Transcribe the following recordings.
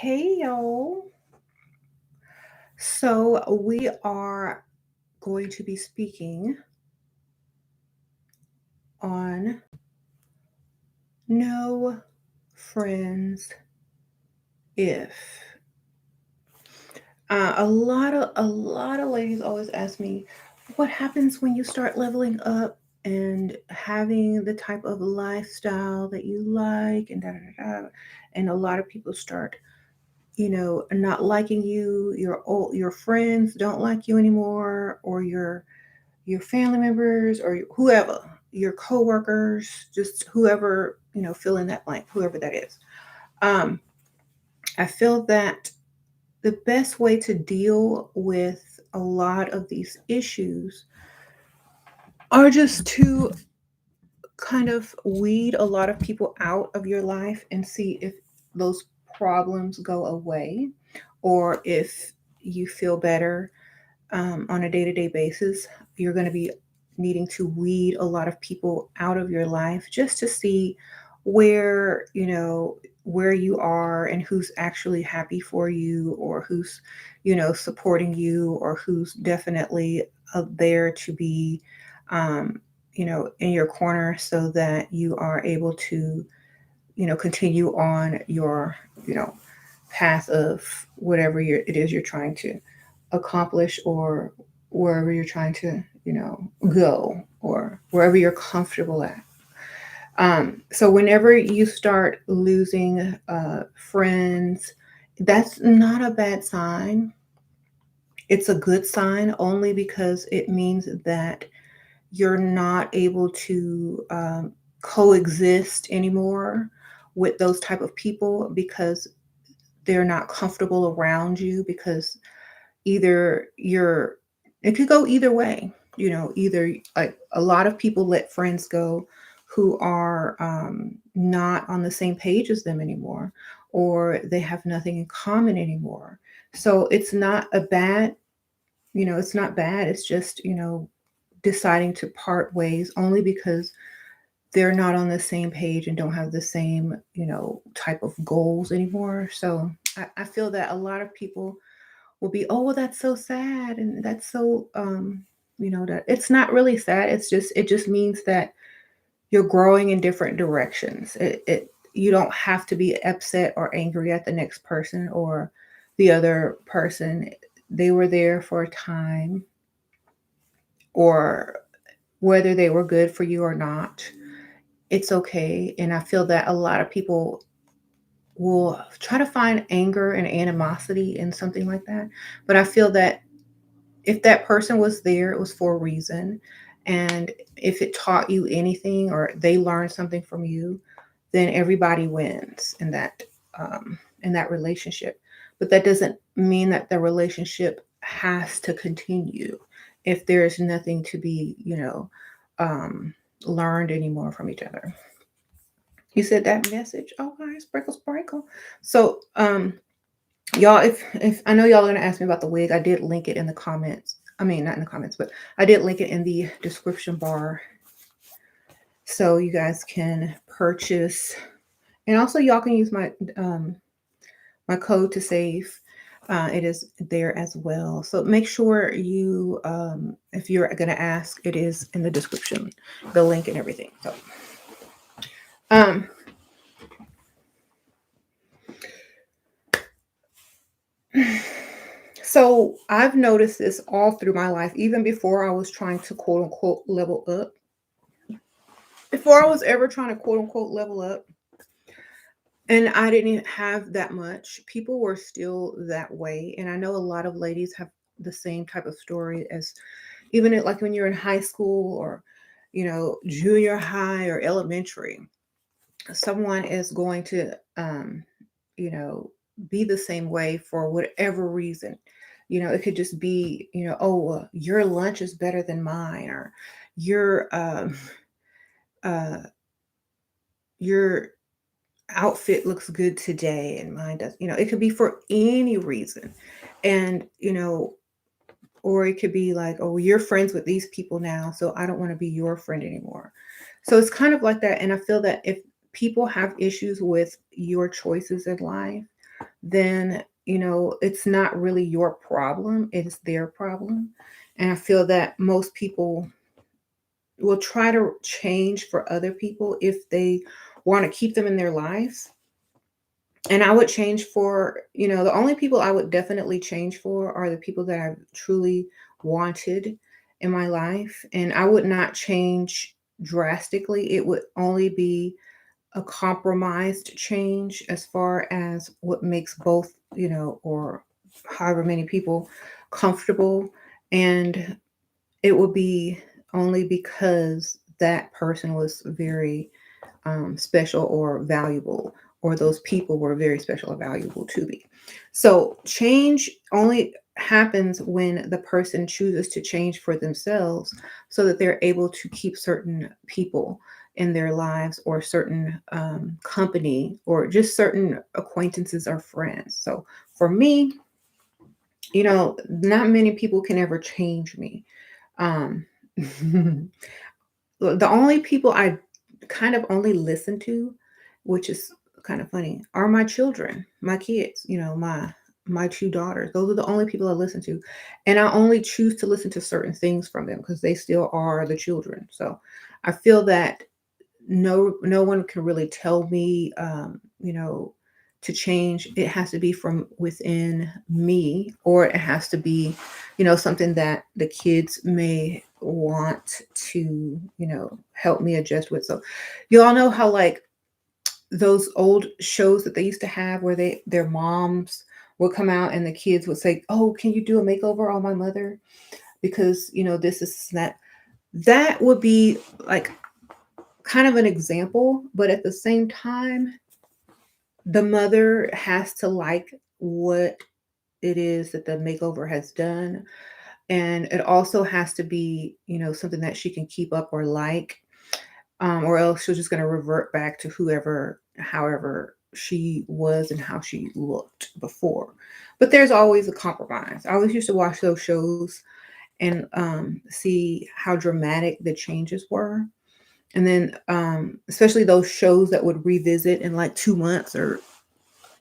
Hey y'all. So we are going to be speaking on no friends if. A lot of ladies always ask me, what happens when you start leveling up and having the type of lifestyle that you like and da da da. Da. And a lot of people start not liking you. Your friends don't like you anymore, or your family members or whoever, your coworkers, just whoever, fill in that blank, whoever that is. Um, I feel that the best way to deal with a lot of these issues are just to kind of weed a lot of people out of your life and see if those problems go away, or if you feel better on a day to day basis. You're going to be needing to weed a lot of people out of your life just to see where, where you are and who's actually happy for you, or who's, supporting you, or who's definitely there to be, um, in your corner so that you are able to, continue on your, you know, path of whatever it is you're trying to accomplish, or wherever you're trying to, go, or wherever you're comfortable at. So whenever you start losing friends, that's not a bad sign. It's a good sign, only because it means that you're not able to coexist anymore with those type of people, because they're not comfortable around you, because either you're it could go either way. Either, like, a lot of people let friends go who are not on the same page as them anymore, or they have nothing in common anymore. So it's not a bad, it's not bad. It's just, deciding to part ways only because they're not on the same page and don't have the same, type of goals anymore. So I feel that a lot of people will be, oh, well, that's so sad, and that's so, that it's not really sad. It just means that you're growing in different directions. You don't have to be upset or angry at the next person or the other person. They were there for a time, or whether they were good for you or not, it's okay. And I feel that a lot of people will try to find anger and animosity in something like that. But I feel that if that person was there, it was for a reason. And if it taught you anything, or they learned something from you, then everybody wins in that relationship. But that doesn't mean that the relationship has to continue if there's nothing to be, um, learned anymore from each other. You said that message. Oh, guys, sprinkle, sprinkle. So, y'all, if I know y'all are gonna ask me about the wig, I did link it in the comments. I mean, not in the comments, but I did link it in the description bar, so you guys can purchase. And also, y'all can use my code to save. It is there as well. So make sure you, if you're gonna ask, it is in the description, the link and everything. So, um, so I've noticed this all through my life, even before I was trying to quote unquote level up. Before I was ever trying to quote unquote level up, and I didn't have that much, people were still that way. And I know a lot of ladies have the same type of story, as even like when you're in high school, or, junior high or elementary, someone is going to, you know, be the same way for whatever reason. It could just be, oh, your lunch is better than mine, or your, uh, your outfit looks good today and mine does. It could be for any reason. And, or it could be like, oh, you're friends with these people now, so I don't want to be your friend anymore. So it's kind of like that. And I feel that if people have issues with your choices in life, then, it's not really your problem, it is their problem. And I feel that most people will try to change for other people if they want to keep them in their lives. And I would change for, the only people I would definitely change for are the people that I've truly wanted in my life. And I would not change drastically. It would only be a compromised change as far as what makes both, or however many people comfortable. And it would be only because that person was very special or valuable, or those people were very special or valuable to me. So change only happens when the person chooses to change for themselves so that they're able to keep certain people in their lives, or certain company, or just certain acquaintances or friends. So for me, not many people can ever change me. Um, the only people I kind of only listen to, which is kind of funny, are my children, my kids, my two daughters. Those are the only people I listen to. And I only choose to listen to certain things from them because they still are the children. So I feel that no one can really tell me to change. It has to be from within me, or it has to be something that the kids may want to help me adjust with. So you all know how, like, those old shows that they used to have where their moms would come out and the kids would say, "Oh, can you do a makeover on my mother, because this is that." That would be like kind of an example, but at the same time, the mother has to like what it is that the makeover has done. And it also has to be, something that she can keep up or like, or else she's just going to revert back to however she was and how she looked before. But there's always a compromise. I always used to watch those shows and see how dramatic the changes were. And then, especially those shows that would revisit in like 2 months or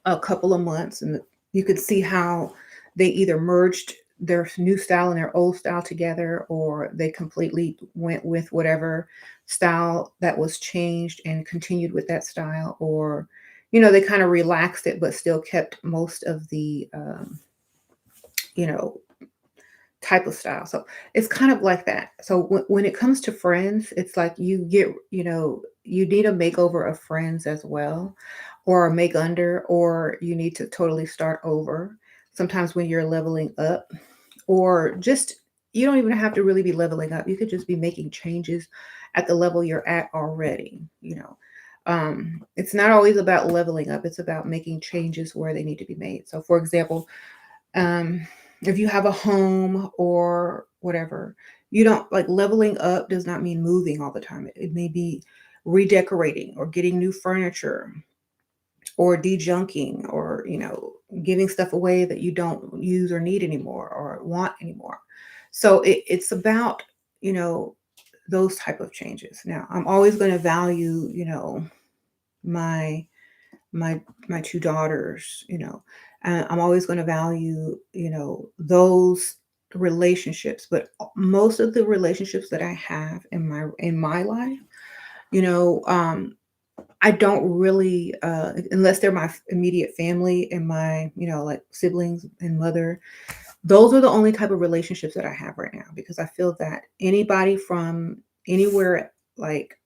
a couple of months, and you could see how they either merged their new style and their old style together, or they completely went with whatever style that was changed and continued with that style, or they kind of relaxed it but still kept most of the you know type of style. So it's kind of like that. So when it comes to friends, it's like you need a makeover of friends as well, or a make under, or you need to totally start over. Sometimes when you're leveling up, or just, you don't even have to really be leveling up. You could just be making changes at the level you're at already. It's not always about leveling up. It's about making changes where they need to be made. So for example, um, if you have a home or whatever, you don't like, leveling up does not mean moving all the time. It may be redecorating, or getting new furniture, or dejunking, or giving stuff away that you don't use or need anymore or want anymore. So it's about you know those type of changes. Now I'm always going to value my my my two daughters. I'm always going to value those relationships. But most of the relationships that I have in my life, you know I don't really, unless they're my immediate family and my like siblings and mother. Those are the only type of relationships that I have right now, because I feel that anybody from anywhere, like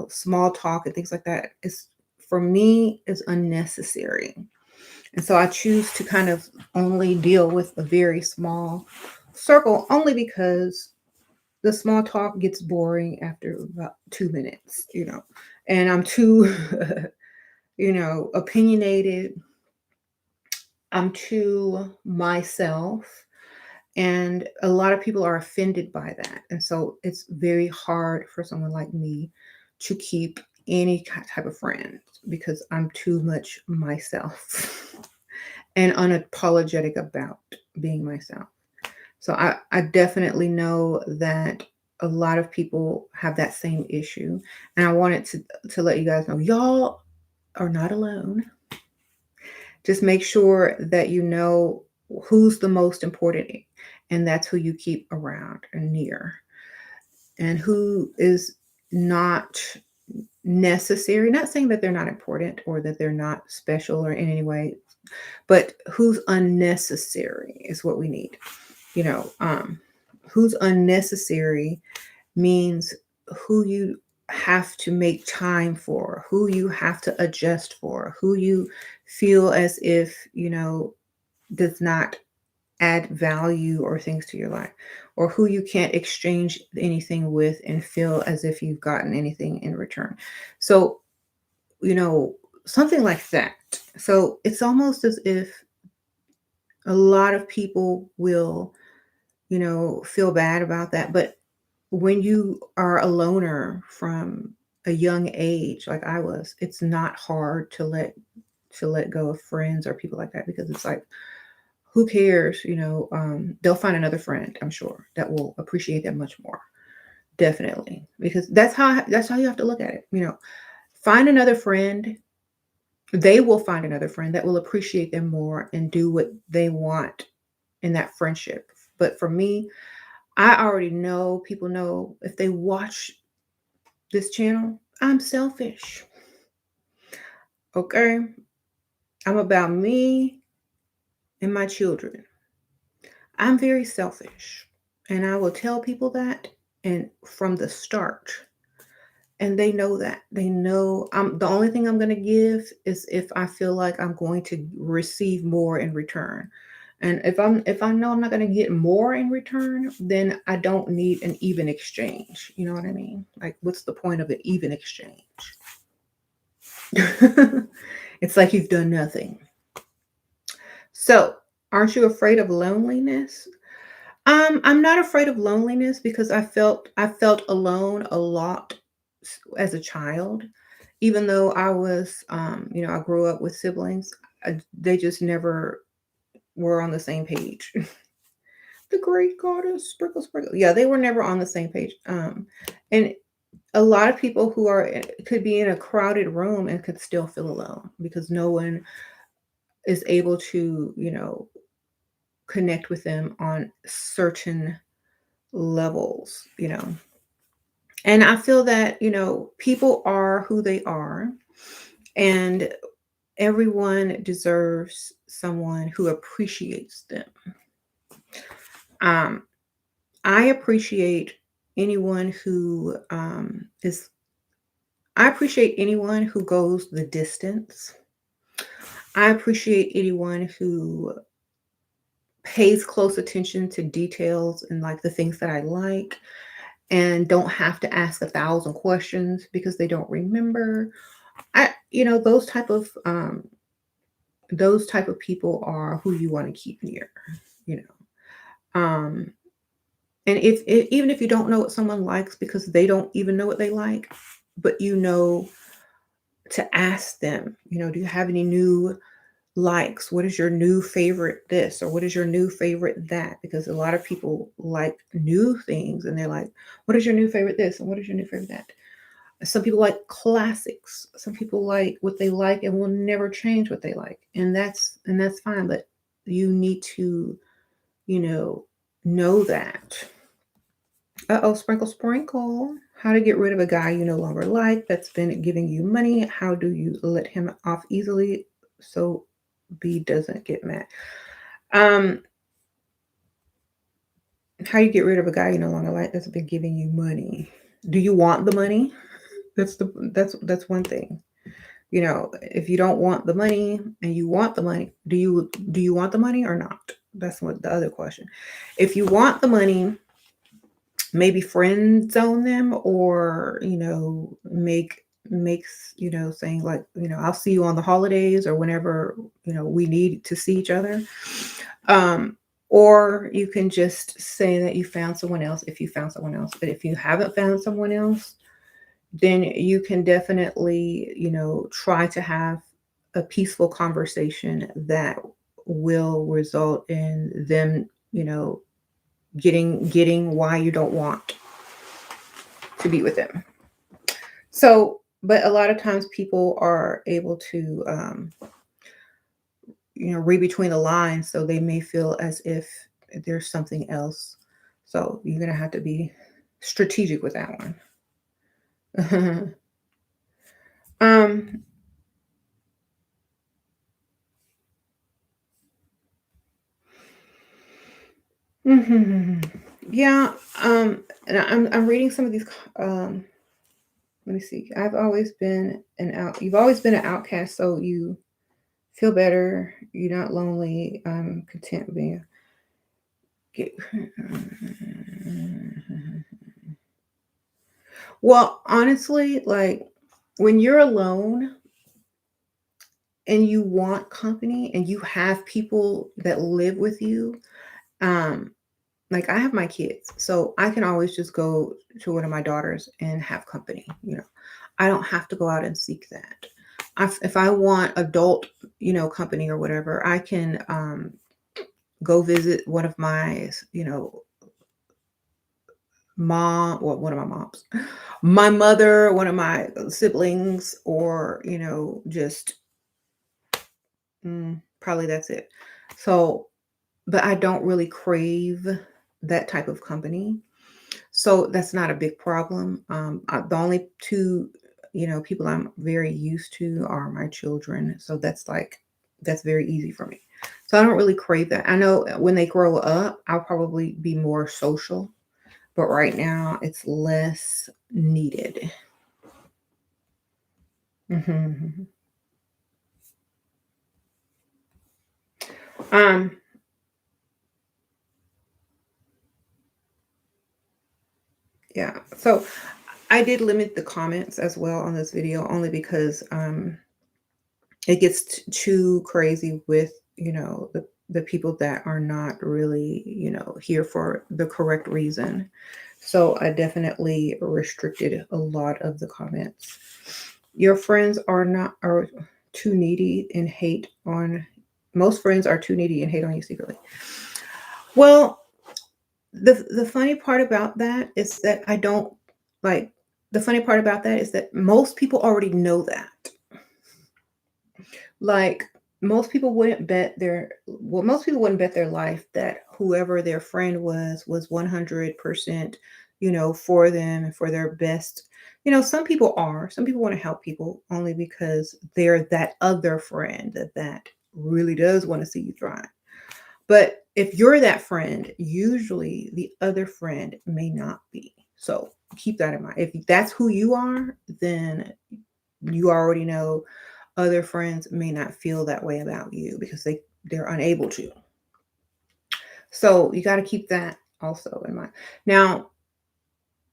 small talk and things like that, is, for me, is unnecessary. And so I choose to kind of only deal with a very small circle, only because the small talk gets boring after about 2 minutes. And I'm too, opinionated. I'm too myself. And a lot of people are offended by that. And so it's very hard for someone like me to keep any type of friend, because I'm too much myself and unapologetic about being myself. So I definitely know that a lot of people have that same issue. And I wanted to let you guys know, y'all are not alone. Just make sure that you know who's the most important, and that's who you keep around and near, and who is not necessary. Not saying that they're not important or that they're not special or in any way, but who's unnecessary is what we need. You know, who's unnecessary means who you have to make time for, who you have to adjust for, who you feel as if, does not add value or things to your life, or who you can't exchange anything with and feel as if you've gotten anything in return. So, you know, something like that. So it's almost as if a lot of people will, feel bad about that. But when you are a loner from a young age, like I was, it's not hard to let go of friends or people like that, because it's like, who cares? They'll find another friend, I'm sure, that will appreciate them much more. Definitely. Because that's how you have to look at it. Find another friend. They will find another friend that will appreciate them more and do what they want in that friendship. But for me, I already know, people know, if they watch this channel, I'm selfish. Okay? I'm about me and my children. I'm very selfish. And I will tell people that, and from the start. And they know that. They know I'm the only thing I'm going to give is if I feel like I'm going to receive more in return. And if I know I'm not going to get more in return, then I don't need an even exchange. You know what I mean? Like, what's the point of an even exchange? It's like you've done nothing. So, aren't you afraid of loneliness? I'm not afraid of loneliness because I felt alone a lot as a child, even though I grew up with siblings. They just never were on the same page. The great goddess, sprinkle, sprinkle. Yeah, they were never on the same page. And a lot of people who could be in a crowded room and could still feel alone because no one is able to, connect with them on certain levels. And I feel that, people are who they are, and everyone deserves someone who appreciates them. Um, I appreciate anyone who I appreciate anyone who goes the distance. I appreciate anyone who pays close attention to details and like the things that I like, and don't have to ask 1,000 questions because they don't remember. Those type of people are who you want to keep near. You know, and even if you don't know what someone likes because they don't even know what they like, but to ask them, do you have any new likes? What is your new favorite this, or what is your new favorite that? Because a lot of people like new things, and they're like, what is your new favorite this, and what is your new favorite that? Some people like classics. Some people like what they like and will never change what they like. And that's fine, but you need to, you know that. Uh-oh, sprinkle sprinkle. How to get rid of a guy you no longer like that's been giving you money. How do you let him off easily so B doesn't get mad? Um, how you get rid of a guy you no longer like that's been giving you money? Do you want the money? That's one thing. If you don't want the money and you want the money, do you want the money or not? That's what the other question. If you want the money, maybe friend zone them, or makes saying like, I'll see you on the holidays or whenever we need to see each other. um or you can just say that you found someone else if you found someone else. But if you haven't found someone else, then you can definitely, try to have a peaceful conversation that will result in them, getting why you don't want to be with them. So, but a lot of times people are able to read between the lines, so they may feel as if there's something else. So you're gonna have to be strategic with that one. um, mhm. Yeah. And I'm reading some of these. Let me see. I've always been an out. You've always been an outcast, so you feel better. You're not lonely. I'm content being. Get, well, honestly, like when you're alone and you want company and you have people that live with you, um, like I have my kids, so I can always just go to one of my daughters and have company. I don't have to go out and seek that. If I want adult, company or whatever, I can go visit one of my, mom or one of my moms, my mother, one of my siblings, or just probably that's it. So, but I don't really crave that type of company. So that's not a big problem. The only two, people I'm very used to are my children. So that's very easy for me. So I don't really crave that. I know when they grow up, I'll probably be more social, but right now it's less needed. Mhm. Um, yeah. So I did limit the comments as well on this video only because it gets too crazy with the people that are not really here for the correct reason. So I definitely restricted a lot of the comments. Your friends are too needy and hate on most friends are too needy and hate on you secretly. Well, the funny part about that is that I don't like the funny part about that is that most people already know that. Like, most people wouldn't bet their life that whoever their friend was 100%, for them and for their best. Some people want to help people only because they're that other friend that really does want to see you thrive. But if you're that friend, usually the other friend may not be. So keep that in mind. If that's who you are, then you already know other friends may not feel that way about you because they're unable to. So you got to keep that also in mind. Now,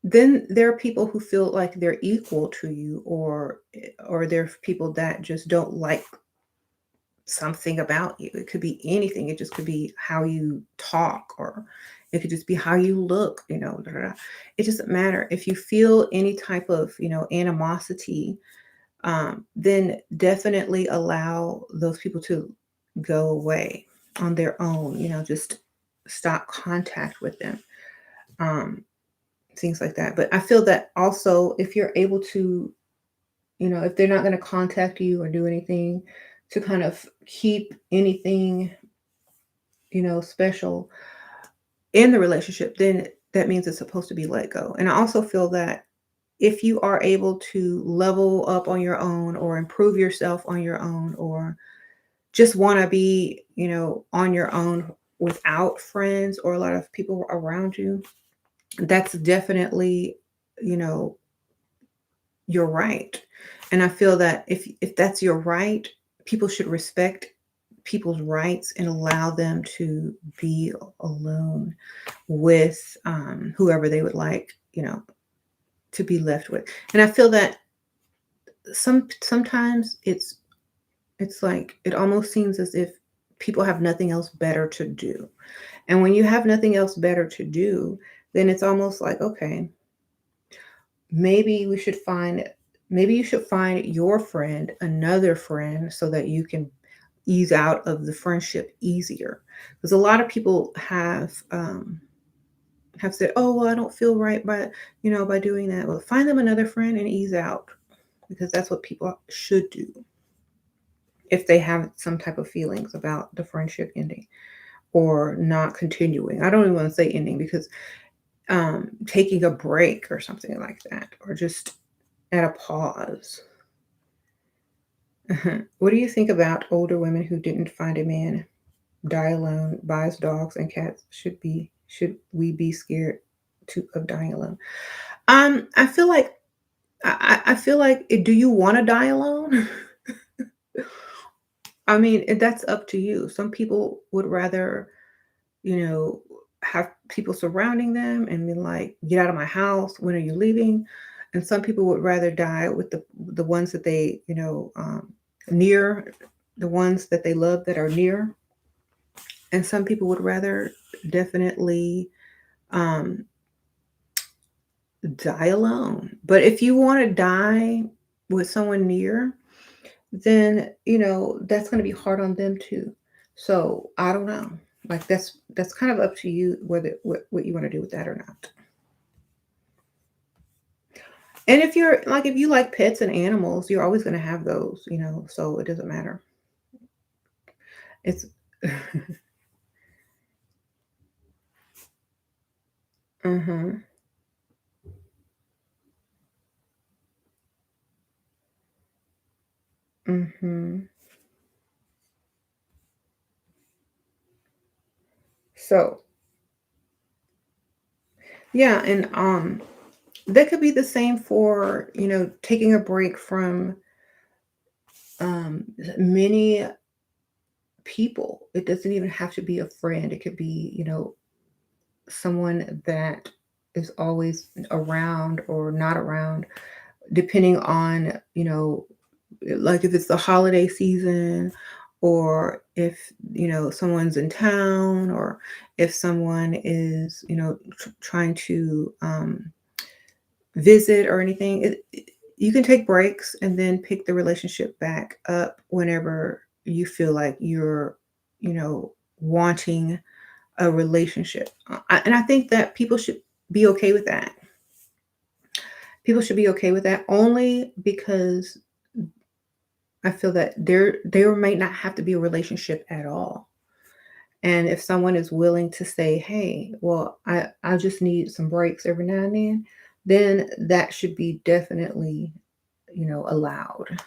then there are people who feel like they're equal to you, or there people that just don't like something about you. It could be anything. It just could be how you talk, or it could just be how you look, da, da, da. It doesn't matter. If you feel any type of, animosity, then definitely allow those people to go away on their own, just stop contact with them, um, things like that. But I feel that also if you're able to, if they're not going to contact you or do anything to kind of keep anything, special in the relationship, then that means it's supposed to be let go. And I also feel that if you are able to level up on your own or improve yourself on your own or just want to be, on your own without friends or a lot of people around you, that's definitely, you know, your right. And I feel that if that's your right, people should respect people's rights and allow them to be alone with whoever they would like, to be left with. And I feel that sometimes it's like it almost seems as if people have nothing else better to do. And when you have nothing else better to do, then it's almost like, okay, maybe we should find maybe you should find your friend another friend so that you can ease out of the friendship easier. Because a lot of people have said, oh well, I don't feel right by doing that. Well, find them another friend and ease out because that's what people should do. if they have some type of feelings about the friendship ending or not continuing. I don't even want to say ending because taking a break or something like that, or just at a pause. What do you think about older women who didn't find a man, die alone, buys dogs and cats? Should we be scared of dying alone? I feel like I feel like do you want to die alone? I mean, that's up to you. Some people would rather, you know, have people surrounding them and be like, "Get out of my house. When are you leaving?" And some people would rather die with the ones that they, near, the ones that they love that are near. And some people would rather definitely um, die alone. But if you want to die with someone near, then that's going to be hard on them too. So I don't know. Like that's kind of up to you whether what you want to do with that or not. And if you like pets and animals, you're always going to have those. So it doesn't matter. It's mhm. Mhm. So, yeah, and that could be the same for, taking a break from um many people. It doesn't even have to be a friend. It could be, someone that is always around or not around, depending on, like if it's the holiday season, or if, someone's in town, or if someone is, trying to visit or anything. You can take breaks and then pick the relationship back up whenever you feel like you're, you know, wanting a relationship. And I think that people should be okay with that. People should be okay with that only because I feel that there might not have to be a relationship at all. And if someone is willing to say, "Hey, well, I just need some breaks every now and then that should be definitely, allowed."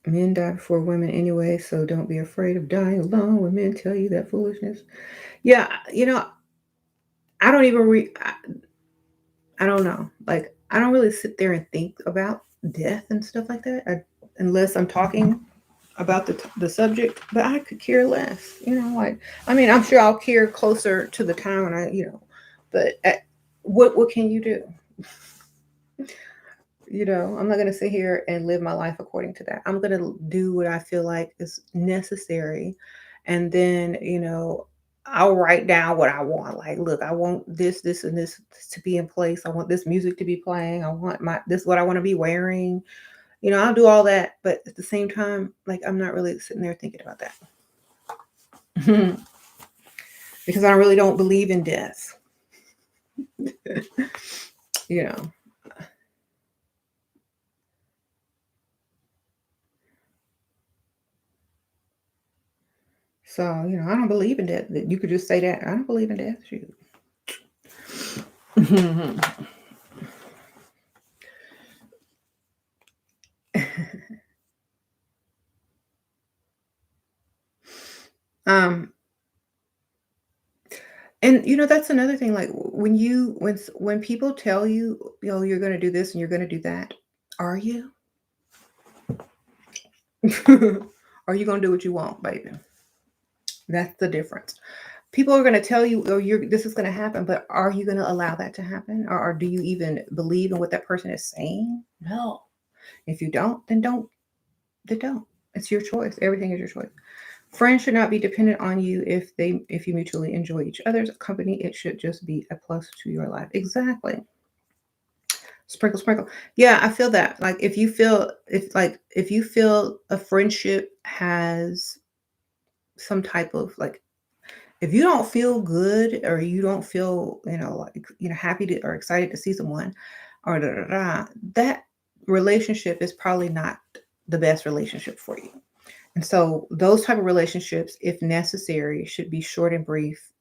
Men die before women anyway, so don't be afraid of dying alone when men tell you that foolishness. Yeah, I don't even I don't know. Like, I don't really sit there and think about death and stuff like that, unless I'm talking about the subject. But I could care less. Like, I mean, I'm sure I'll care closer to the time when But what can you do? I'm not gonna sit here and live my life according to that. I'm gonna do what I feel like is necessary, and then I'll write down what I want. Like, look, I want this, this, and this to be in place. I want this music to be playing. I want this what I want to be wearing. I'll do all that, but at the same time, like I'm not really sitting there thinking about that because I really don't believe in death. you know. So I don't believe in death. That you could just say that I don't believe in death. Shoot. um, and that's another thing. Like when people tell you, you're going to do this and you're going to do that, are you? Are you going to do what you want, baby? That's the difference. People are going to tell you, oh, this is going to happen, but are you going to allow that to happen, or do you even believe in what that person is saying? No. If you don't, then don't. Then don't. It's your choice. Everything is your choice. Friends should not be dependent on you if you mutually enjoy each other's company. It should just be a plus to your life. Exactly. Sprinkle, sprinkle. Yeah, I feel that. Like if you feel a friendship has some type of like, if you don't feel good or you don't feel like happy to or excited to see someone, or da da da, that relationship is probably not the best relationship for you. And so those type of relationships, if necessary, should be short and brief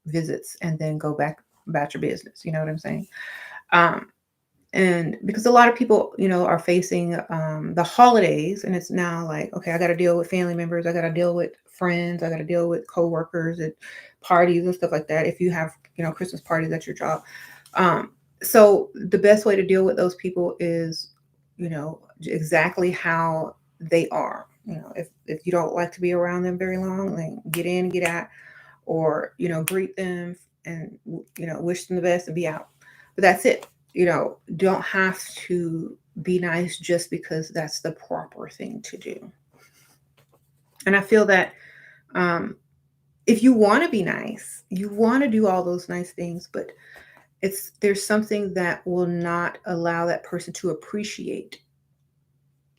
visits, and then go back about your business. You know what I'm saying? Um, and because a lot of people, are facing the holidays, and it's now like, okay, I got to deal with family members, I got to deal with friends, I got to deal with coworkers at parties and stuff like that. If you have, Christmas parties at your job, um, so the best way to deal with those people is, exactly how they are. If you don't like to be around them very long, then get in, get out, or greet them and wish them the best and be out. But that's it. Don't have to be nice just because that's the proper thing to do. And I feel that um, if you want to be nice, you want to do all those nice things, but there's something that will not allow that person to appreciate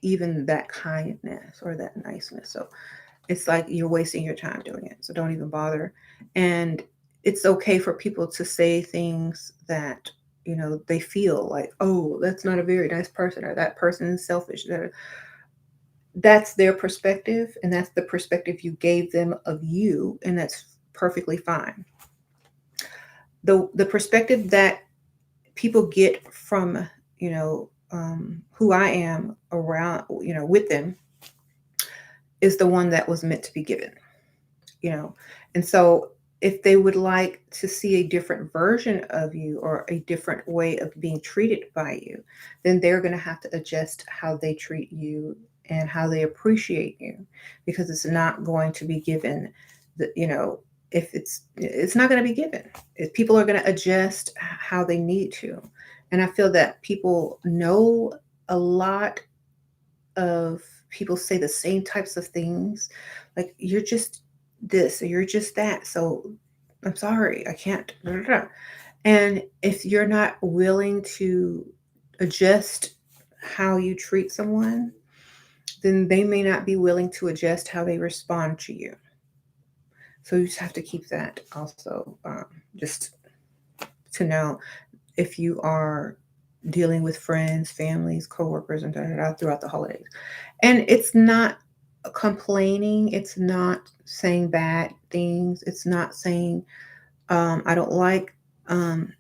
even that kindness or that niceness. So it's like you're wasting your time doing it. So don't even bother. And it's okay for people to say things that, they feel like, oh, that's not a very nice person, or that person is selfish. That's their perspective, and that's the perspective you gave them of you, and that's perfectly fine. The perspective that people get from, who I am around, with them, is the one that was meant to be given. you know. And so if they would like to see a different version of you or a different way of being treated by you, then they're going to have to adjust how they treat you and how they appreciate you, because it's not going to be given if it's not going to be given. If people are going to adjust how they need to. And I feel that people know a lot of people say the same types of things, like you're just this or you're just that, so I'm sorry, I can't. And if you're not willing to adjust how you treat someone, then they may not be willing to adjust how they respond to you. So you just have to keep that also, just to know, if you are dealing with friends, families, coworkers, and throughout the holidays. And it's not complaining, it's not saying bad things, it's not saying I don't like um,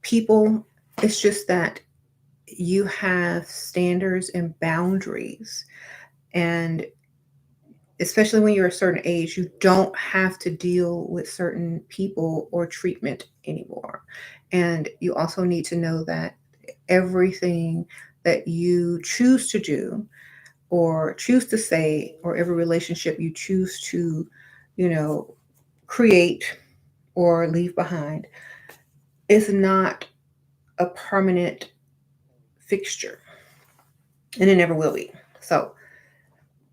people. It's just that you have standards and boundaries. And especially when you're a certain age, you don't have to deal with certain people or treatment anymore. And you also need to know that everything that you choose to do or choose to say, or every relationship you choose to, you know, create or leave behind, is not a permanent fixture, and it never will be. So,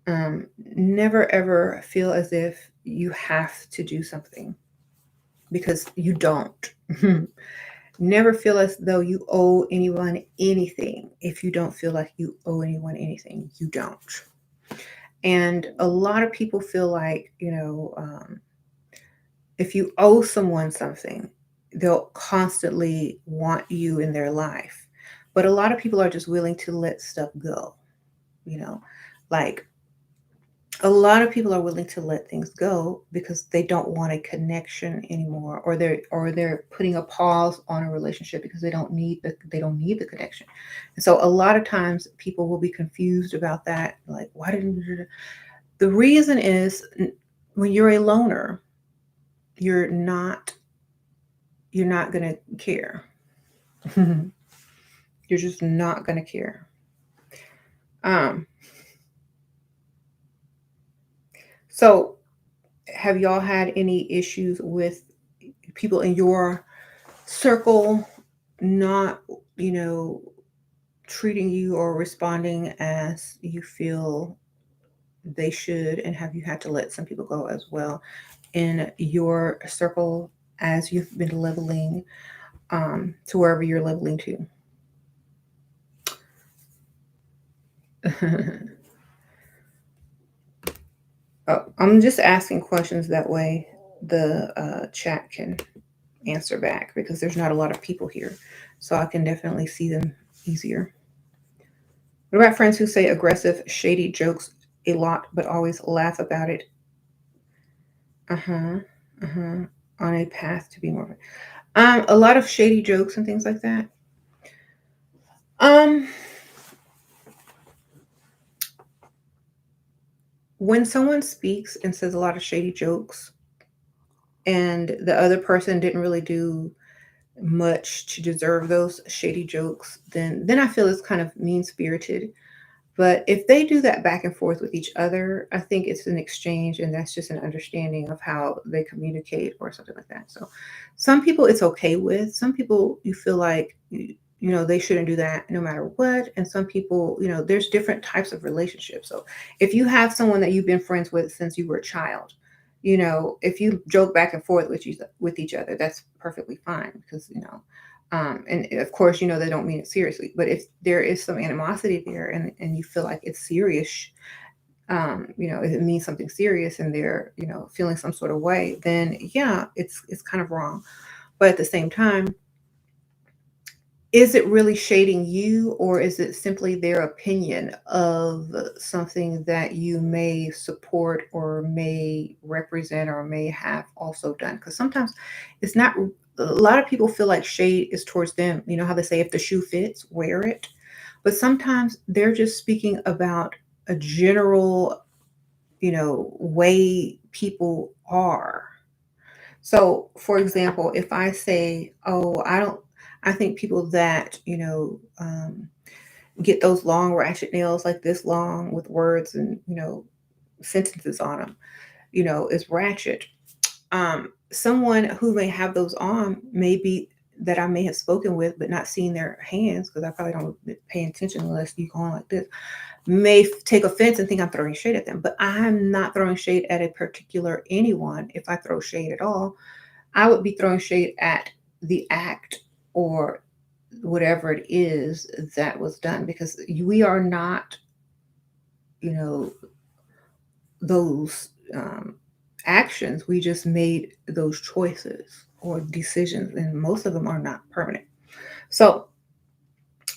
um, never ever feel as if you have to do something, because you don't. Never feel as though you owe anyone anything. If you don't feel like you owe anyone anything, you don't. And a lot of people feel like, if you owe someone something, they'll constantly want you in their life. But a lot of people are just willing to let stuff go, you know, like a lot of people are willing to let things go because they don't want a connection anymore, or they're putting a pause on a relationship because they don't need the connection. And so a lot of times people will be confused about that, like, why didn't you? The reason is, when you're a loner, you're not you're not going to care. You're just not going to care. Um, so have y'all had any issues with people in your circle not, you know, treating you or responding as you feel they should? And have you had to let some people go as well in your circle as you've been leveling to wherever you're leveling to? Oh, I'm just asking questions, that way the chat can answer back because there's not a lot of people here. So I can definitely see them easier. What about friends who say aggressive, shady jokes a lot but always laugh about it? Uh huh. Uh huh. On a path to be more. A lot of shady jokes and things like that. Um, when someone speaks and says a lot of shady jokes, and the other person didn't really do much to deserve those shady jokes, then I feel it's kind of mean spirited. But if they do that back and forth with each other, I think it's an exchange and that's just an understanding of how they communicate or something like that. So some people it's okay with. Some people you feel like they shouldn't do that no matter what. And some people, there's different types of relationships. So if you have someone that you've been friends with since you were a child, if you joke back and forth with each other, that's perfectly fine because and of course, they don't mean it seriously. But if there is some animosity there and you feel like it's serious, if it means something serious and they're, feeling some sort of way, then yeah, it's kind of wrong. But at the same time, is it really shading you or is it simply their opinion of something that you may support or may represent or may have also done? Because sometimes it's not, a lot of people feel like shade is towards them. You know how they say if the shoe fits, wear it. But sometimes they're just speaking about a general, way people are. So, for example, if I say, "Oh, I think people that get those long ratchet nails like this long with words and sentences on them, is ratchet." Someone who may have those on may be that I may have spoken with, but not seen their hands because I probably don't pay attention unless you go on like this may take offense and think I'm throwing shade at them, but I'm not throwing shade at a particular anyone. If I throw shade at all, I would be throwing shade at the act or whatever it is that was done because we are not, you know, those actions. We just made those choices or decisions, and most of them are not permanent. So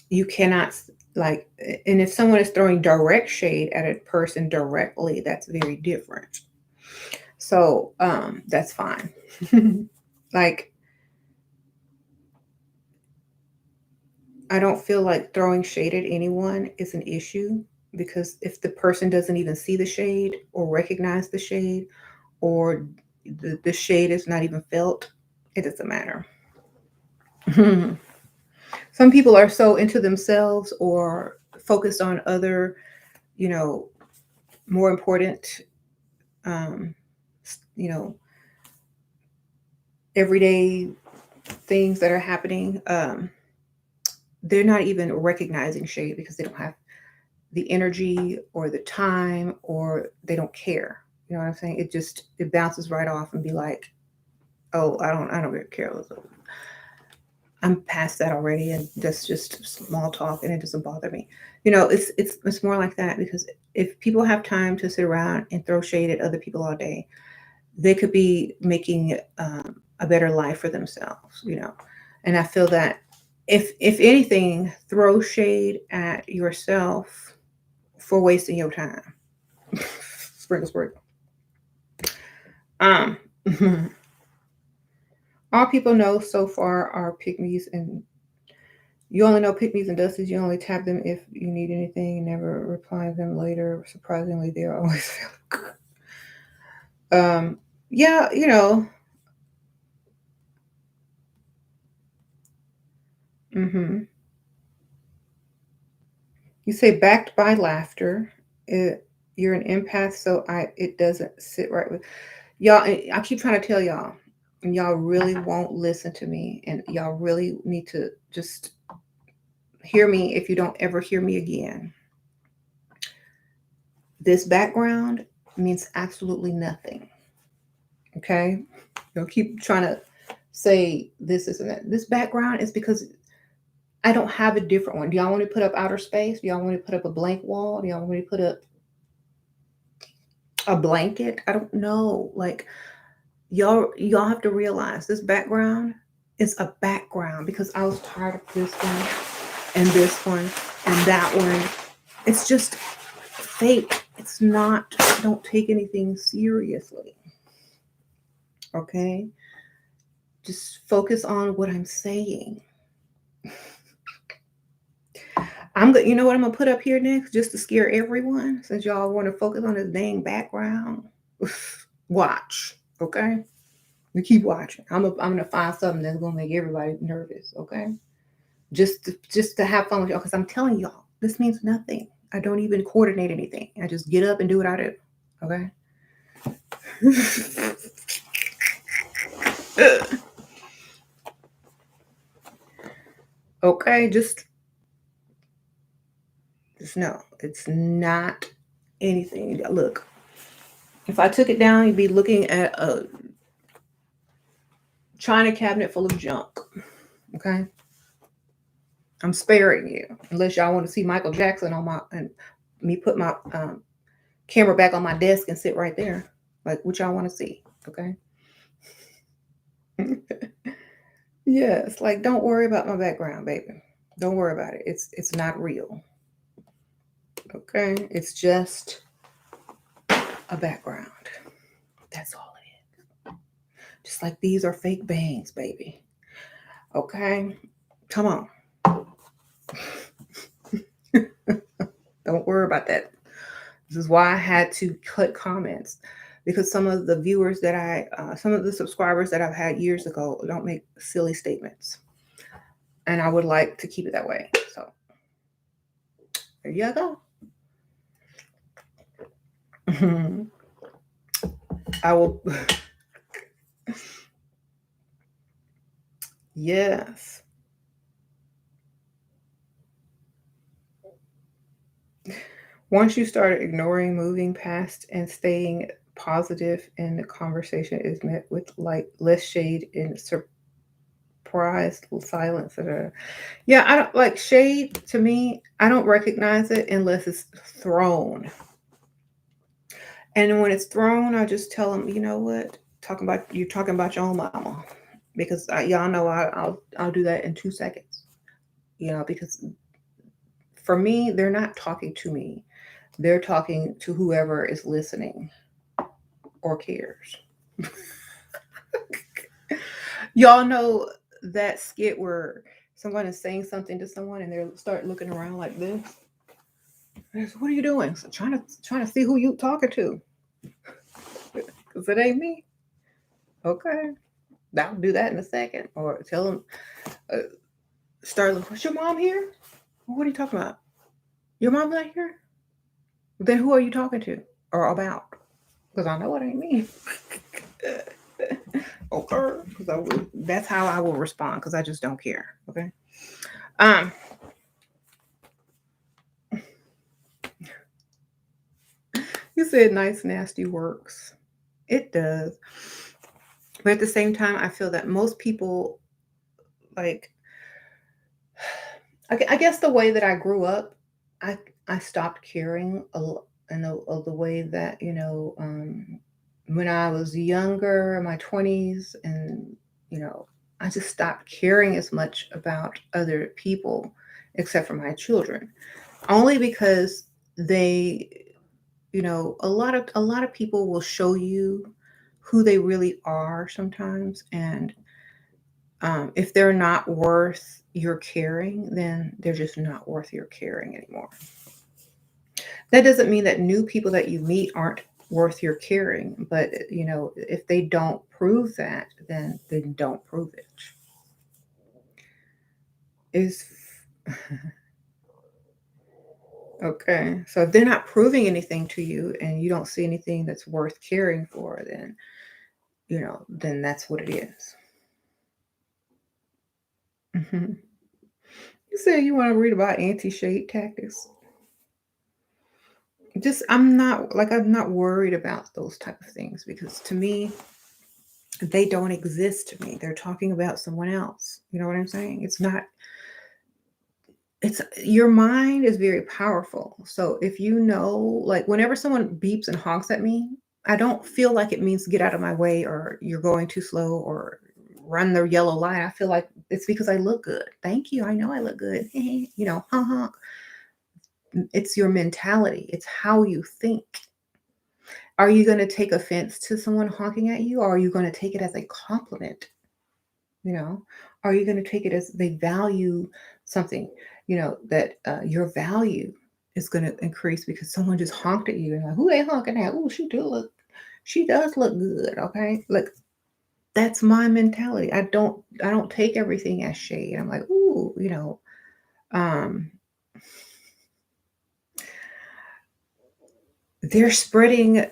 you cannot like, and if someone is throwing direct shade at a person directly, that's very different. So that's fine. Like, I don't feel like throwing shade at anyone is an issue because if the person doesn't even see the shade or recognize the shade or the shade is not even felt, it doesn't matter. Some people are so into themselves or focused on other, you know, more important, um, you know, everyday things that are happening. They're not even recognizing shade because they don't have the energy or the time or they don't care. You know what I'm saying? It bounces right off and be like, oh, I don't really care. I'm past that already, and that's just small talk, and it doesn't bother me. It's more like that because if people have time to sit around and throw shade at other people all day, they could be making a better life for themselves. And I feel that if anything, throw shade at yourself for wasting your time. Sprinkles word. Um, all people know so far are pygmies, and you only know pygmies and dusties. You only tap them if you need anything. You never reply to them later. Surprisingly, they're always. um, yeah, hmm You say backed by laughter. You're an empath, so it doesn't sit right with y'all. I keep trying to tell y'all, and y'all really won't listen to me, and y'all really need to just hear me if you don't ever hear me again. This background means absolutely nothing. Okay? You'll keep trying to say this and that. This background is because I don't have a different one. Do y'all want to put up outer space? Do y'all want to put up a blank wall? Do y'all want me to put up a blanket? I don't know. Like, y'all have to realize this background is a background because I was tired of this one and that one. It's just fake. It's not, don't take anything seriously. Okay? Just focus on what I'm saying. You know what I'm gonna put up here next, just to scare everyone, since y'all want to focus on this dang background. Watch, okay? You keep watching. I'm gonna find something that's gonna make everybody nervous, okay? Just to have fun with y'all, because I'm telling y'all, this means nothing. I don't even coordinate anything. I just get up and do what I do, okay? Okay, just know it's not anything. Look, if I took it down, you'd be looking at a china cabinet full of junk. Okay, I'm sparing you unless y'all want to see Michael Jackson on my and me put my camera back on my desk and sit right there, like what y'all want to see. Okay. Yes, like don't worry about my background, baby. Don't worry about it. It's not real. Okay, it's just a background. That's all it is. Just like these are fake bangs, baby. Okay, come on. Don't worry about that. This is why I had to cut comments because some of the viewers that some of the subscribers that I've had years ago don't make silly statements. And I would like to keep it that way. So there you go. I will. Yes. Once you start ignoring, moving past, and staying positive, and the conversation is met with like less shade and surprised silence. Yeah, I don't like shade to me. I don't recognize it unless it's thrown. And when it's thrown, I just tell them, you know what? Talking about your own mama, because y'all know I'll do that in 2 seconds. You know, because for me, they're not talking to me. They're talking to whoever is listening or cares. Y'all know that skit where someone is saying something to someone and they start looking around like this. What are you doing? So trying to see who you talking to, because it ain't me. Okay, I'll do that in a second. Or tell them, uh, start looking. Was your mom here? What are you talking about? Your mom's not here. Then who are you talking to or about? Because I know it ain't me. Okay, because that's how I will respond. Because I just don't care. Okay. Um. You said nice nasty works. It does. But at the same time, I feel that most people like. I guess the way that I grew up, I I stopped caring the way that when I was younger, in my 20s, and you know, I just stopped caring as much about other people, except for my children, only because they, a lot of people will show you who they really are sometimes, and if they're not worth your caring, then they're just not worth your caring anymore. That doesn't mean that new people that you meet aren't worth your caring, but if they don't prove that, then they don't prove it. Is okay. So if they're not proving anything to you and you don't see anything that's worth caring for, then that's what it is. Mhm. You said you want to read about anti-shade tactics. Just I'm not worried about those type of things because to me they don't exist to me. They're talking about someone else. You know what I'm saying? It's your mind is very powerful. So if like whenever someone beeps and honks at me, I don't feel like it means get out of my way or you're going too slow or run the yellow light. I feel like it's because I look good. Thank you. I know I look good. Huh. It's your mentality. It's how you think. Are you going to take offense to someone honking at you, or are you going to take it as a compliment? You know, are you going to take it as they value something? That your value is going to increase because someone just honked at you and like, who they honking at? Oh, she does look good. Okay, like that's my mentality. I don't take everything as shade. I'm like, ooh, um, they're spreading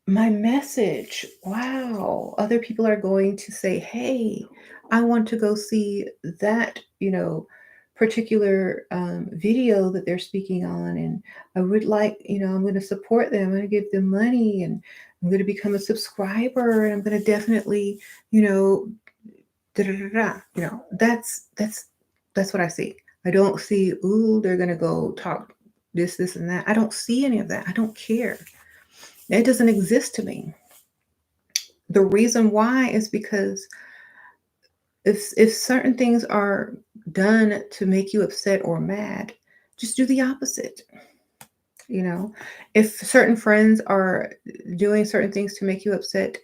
my message. Wow. Other people are going to say, hey, I want to go see that, particular video that they're speaking on. And I would like, I'm going to support them. I'm going to give them money and I'm going to become a subscriber and I'm going to definitely, you know, da da da da. That's what I see. I don't see, ooh, they're going to go talk this, and that. I don't see any of that. I don't care. It doesn't exist to me. The reason why is because if certain things are done to make you upset or mad, just do the opposite. You know, if certain friends are doing certain things to make you upset,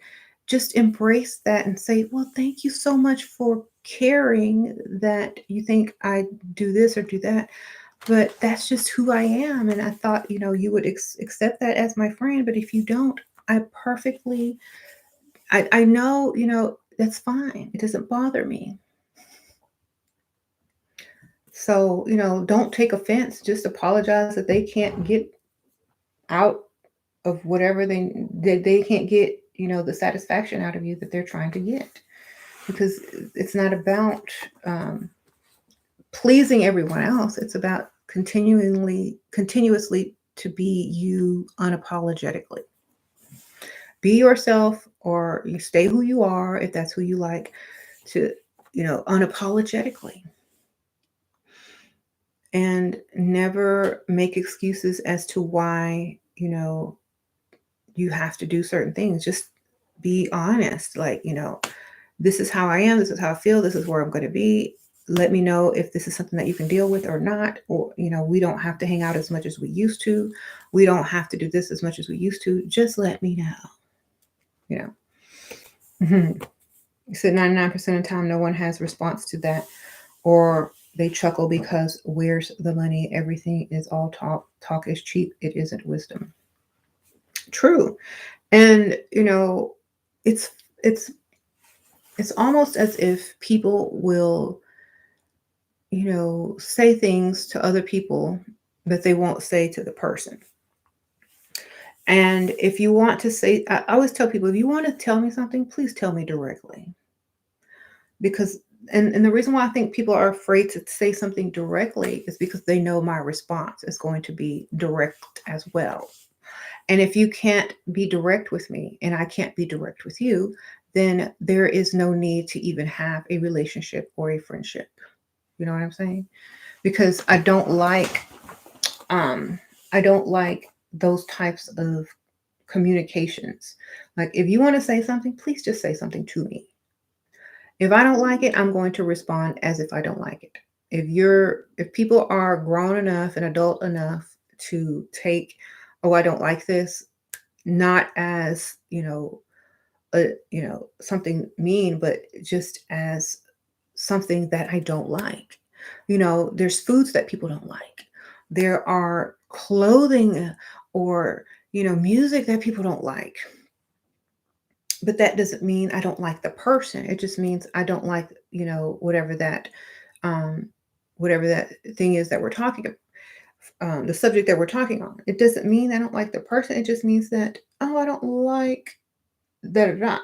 just embrace that and say, well, thank you so much for caring that you think I do this or do that. But that's just who I am. And I thought, you would accept that as my friend. But if you don't, I perfectly I know, that's fine. It doesn't bother me. So, don't take offense. Just apologize that they can't get out of whatever they can't get, the satisfaction out of you that they're trying to get. Because it's not about pleasing everyone else. It's about continuously to be you unapologetically. Be yourself or you stay who you are if that's who you like to, unapologetically. And never make excuses as to why, you have to do certain things. Just be honest. Like, this is how I am. This is how I feel. This is where I'm going to be. Let me know if this is something that you can deal with or not. Or, we don't have to hang out as much as we used to. We don't have to do this as much as we used to. Just let me know, you know. Mhm. You said 99% of the time, no one has response to that. Or they chuckle because where's the money? Everything is all talk. Talk is cheap. It isn't wisdom. True. And it's it's it's almost as if people will, say things to other people that they won't say to the person. And if you want to say, I always tell people, if you want to tell me something, please tell me directly. Because and the reason why I think people are afraid to say something directly is because they know my response is going to be direct as well. And if you can't be direct with me and I can't be direct with you, then there is no need to even have a relationship or a friendship. You know what I'm saying? Because um I don't like those types of communications. Like if you want to say something, please just say something to me. If I don't like it, I'm going to respond as if I don't like it. If people are grown enough and adult enough to take, oh, I don't like this, not as, something mean, but just as something that I don't like. There's foods that people don't like. There are clothing or, music that people don't like. But that doesn't mean I don't like the person. It just means I don't like, um, whatever that thing is that we're talking about, the subject that we're talking on. It doesn't mean I don't like the person. It just means that, oh, I don't like da da da,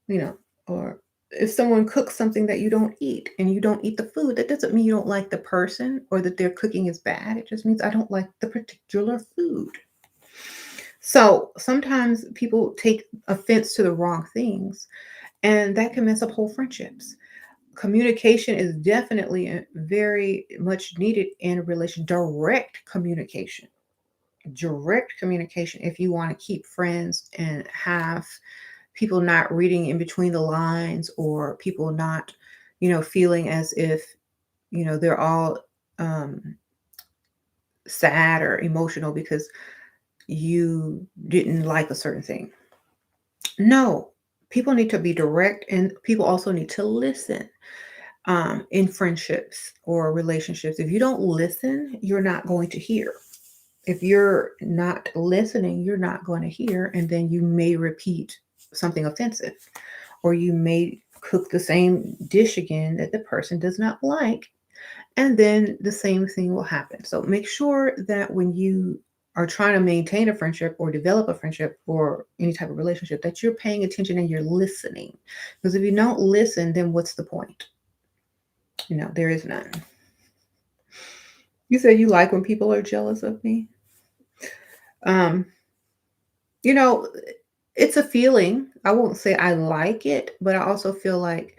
you know, or if someone cooks something that you don't eat and you don't eat the food, that doesn't mean you don't like the person or that their cooking is bad. It just means I don't like the particular food. So sometimes people take offense to the wrong things, and that can mess up whole friendships. Communication is definitely very much needed in a relation, direct communication. direct communication if you want to keep friends and have people not reading in between the lines, or people not, feeling as if, they're all um, sad or emotional because you didn't like a certain thing. No, people need to be direct, and people also need to listen in friendships or relationships. If you don't listen, you're not going to hear. If you're not listening, you're not going to hear, and then you may repeat something offensive, or you may cook the same dish again that the person does not like, and then the same thing will happen. So make sure that when you are trying to maintain a friendship or develop a friendship or any type of relationship, that you're paying attention and you're listening. Because if you don't listen, then what's the point? There is none. You said you like when people are jealous of me. Um, you know, it's a feeling. I won't say I like it, but I also feel like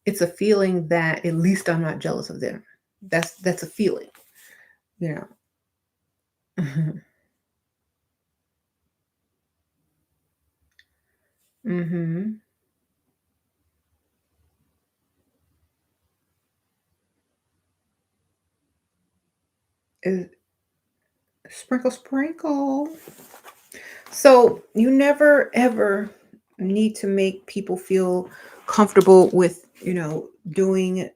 it's a feeling that at least I'm not jealous of them. That's a feeling, you know. Mhm. Is sprinkle sprinkle. So you never ever need to make people feel comfortable with, doing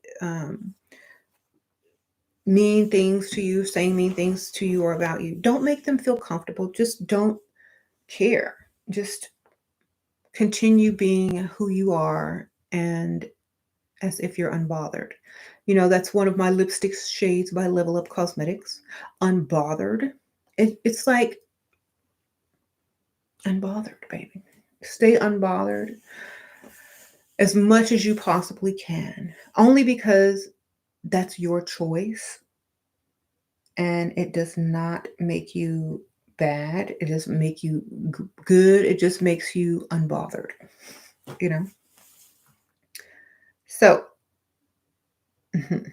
mean things to you, saying mean things to you or about you. Don't make them feel comfortable. Just don't care. Just continue being who you are, and as if you're unbothered. That's one of my lipstick shades by Level Up Cosmetics. Unbothered. It's like unbothered, baby. Stay unbothered as much as you possibly can, only because that's your choice, and it does not make you bad. It doesn't make you good. It just makes you unbothered, you know? So, and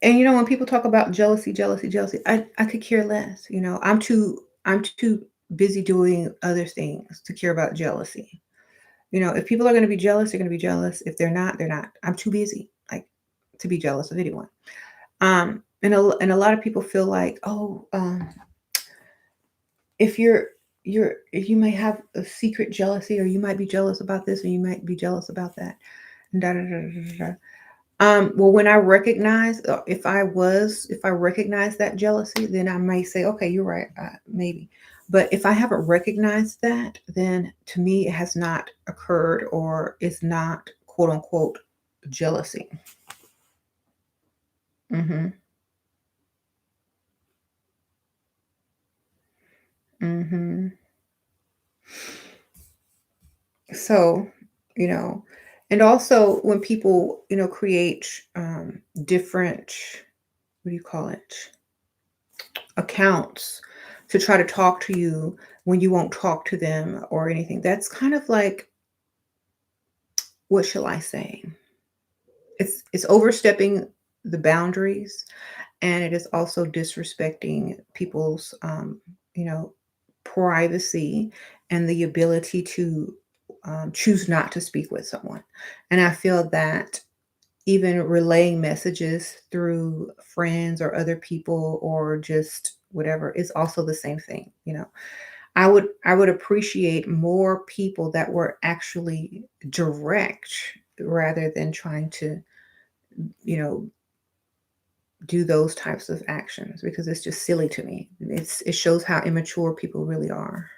when people talk about jealousy, jealousy, jealousy, I could care less. I'm too busy doing other things to care about jealousy. If people are going to be jealous, they're going to be jealous. If they're not, they're not. I'm too busy, like, to be jealous of anyone. And a lot of people feel like, oh, if if you might have a secret jealousy, or you might be jealous about this, or you might be jealous about that. Da, da, da, da, da. Well, when I recognize, if I recognize that jealousy, then I might say, okay, you're right, maybe. But if I haven't recognized that, then to me, it has not occurred, or it's not quote unquote jealousy. Mm-hmm. Mm-hmm. So, you know, and also when people, create different, what do you call it, accounts to try to talk to you when you won't talk to them or anything. That's kind of like, what shall I say? It's overstepping the boundaries, and it is also disrespecting people's you know privacy, and the ability to choose not to speak with someone. And I feel that even relaying messages through friends or other people, or just whatever, is also the same thing. I would appreciate more people that were actually direct, rather than trying to, you know, do those types of actions, because it's just silly to me. It shows how immature people really are.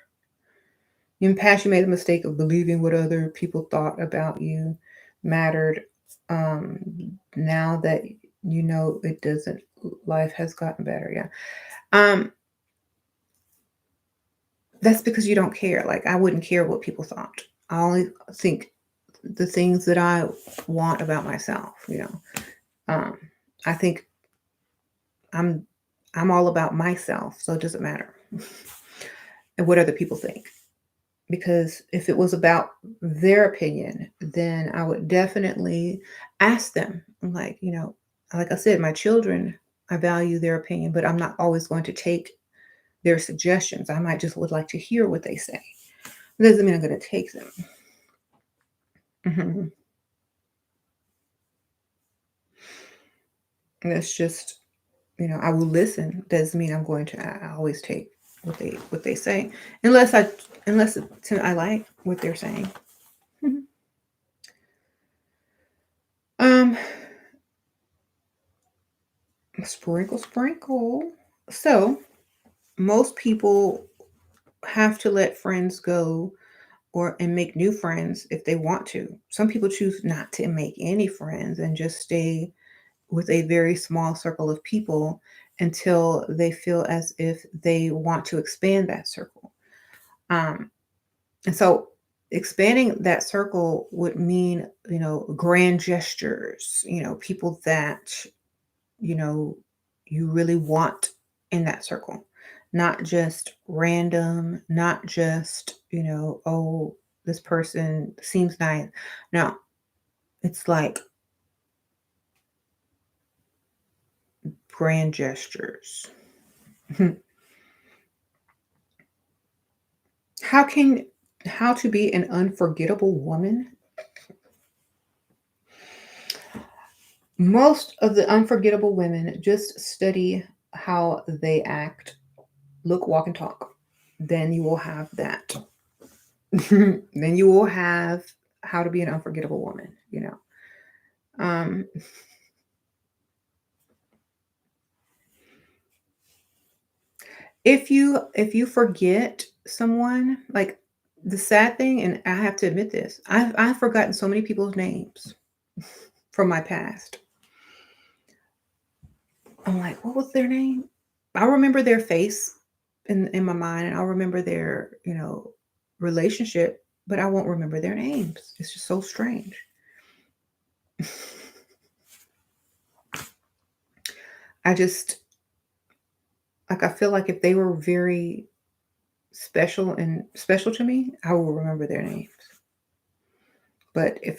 In the past, you made the mistake of believing what other people thought about you mattered. Um, Now that you know it doesn't, life has gotten better. Yeah. That's because you don't care. Like, I wouldn't care what people thought. I only think the things that I want about myself. Um, I think I'm I'm all about myself, so it doesn't matter and what other people think. Because if it was about their opinion, then I would definitely ask them. Like, like I said, my children. I value their opinion, but I'm not always going to take their suggestions. I might just would like to hear what they say. It doesn't mean I'm going to take them. Mhm. And it's just, I will listen. Doesn't mean I'm going to always take what they say, unless I like what they're saying. Mhm. Um, sprinkle, sprinkle. So most people have to let friends go or and make new friends if they want to. Some people choose not to make any friends and just stay with a very small circle of people until they feel as if they want to expand that circle. Um, and so expanding that circle would mean, grand gestures, people that, you know, you really want in that circle, not just random, not just, oh, this person seems nice. No, it's like grand gestures. How can how to be an unforgettable woman? Most of the unforgettable women just study how they act, look, walk, and talk. Then you will have that. Then you will have how to be an unforgettable woman. Um, if you forget someone, like the sad thing, and I have to admit this, I've forgotten so many people's names from my past. I'm like, what was their name? I remember their face in my mind, and I'll remember their, relationship, but I won't remember their names. It's just so strange. I just I feel like if they were very special to me, I will remember their names. But if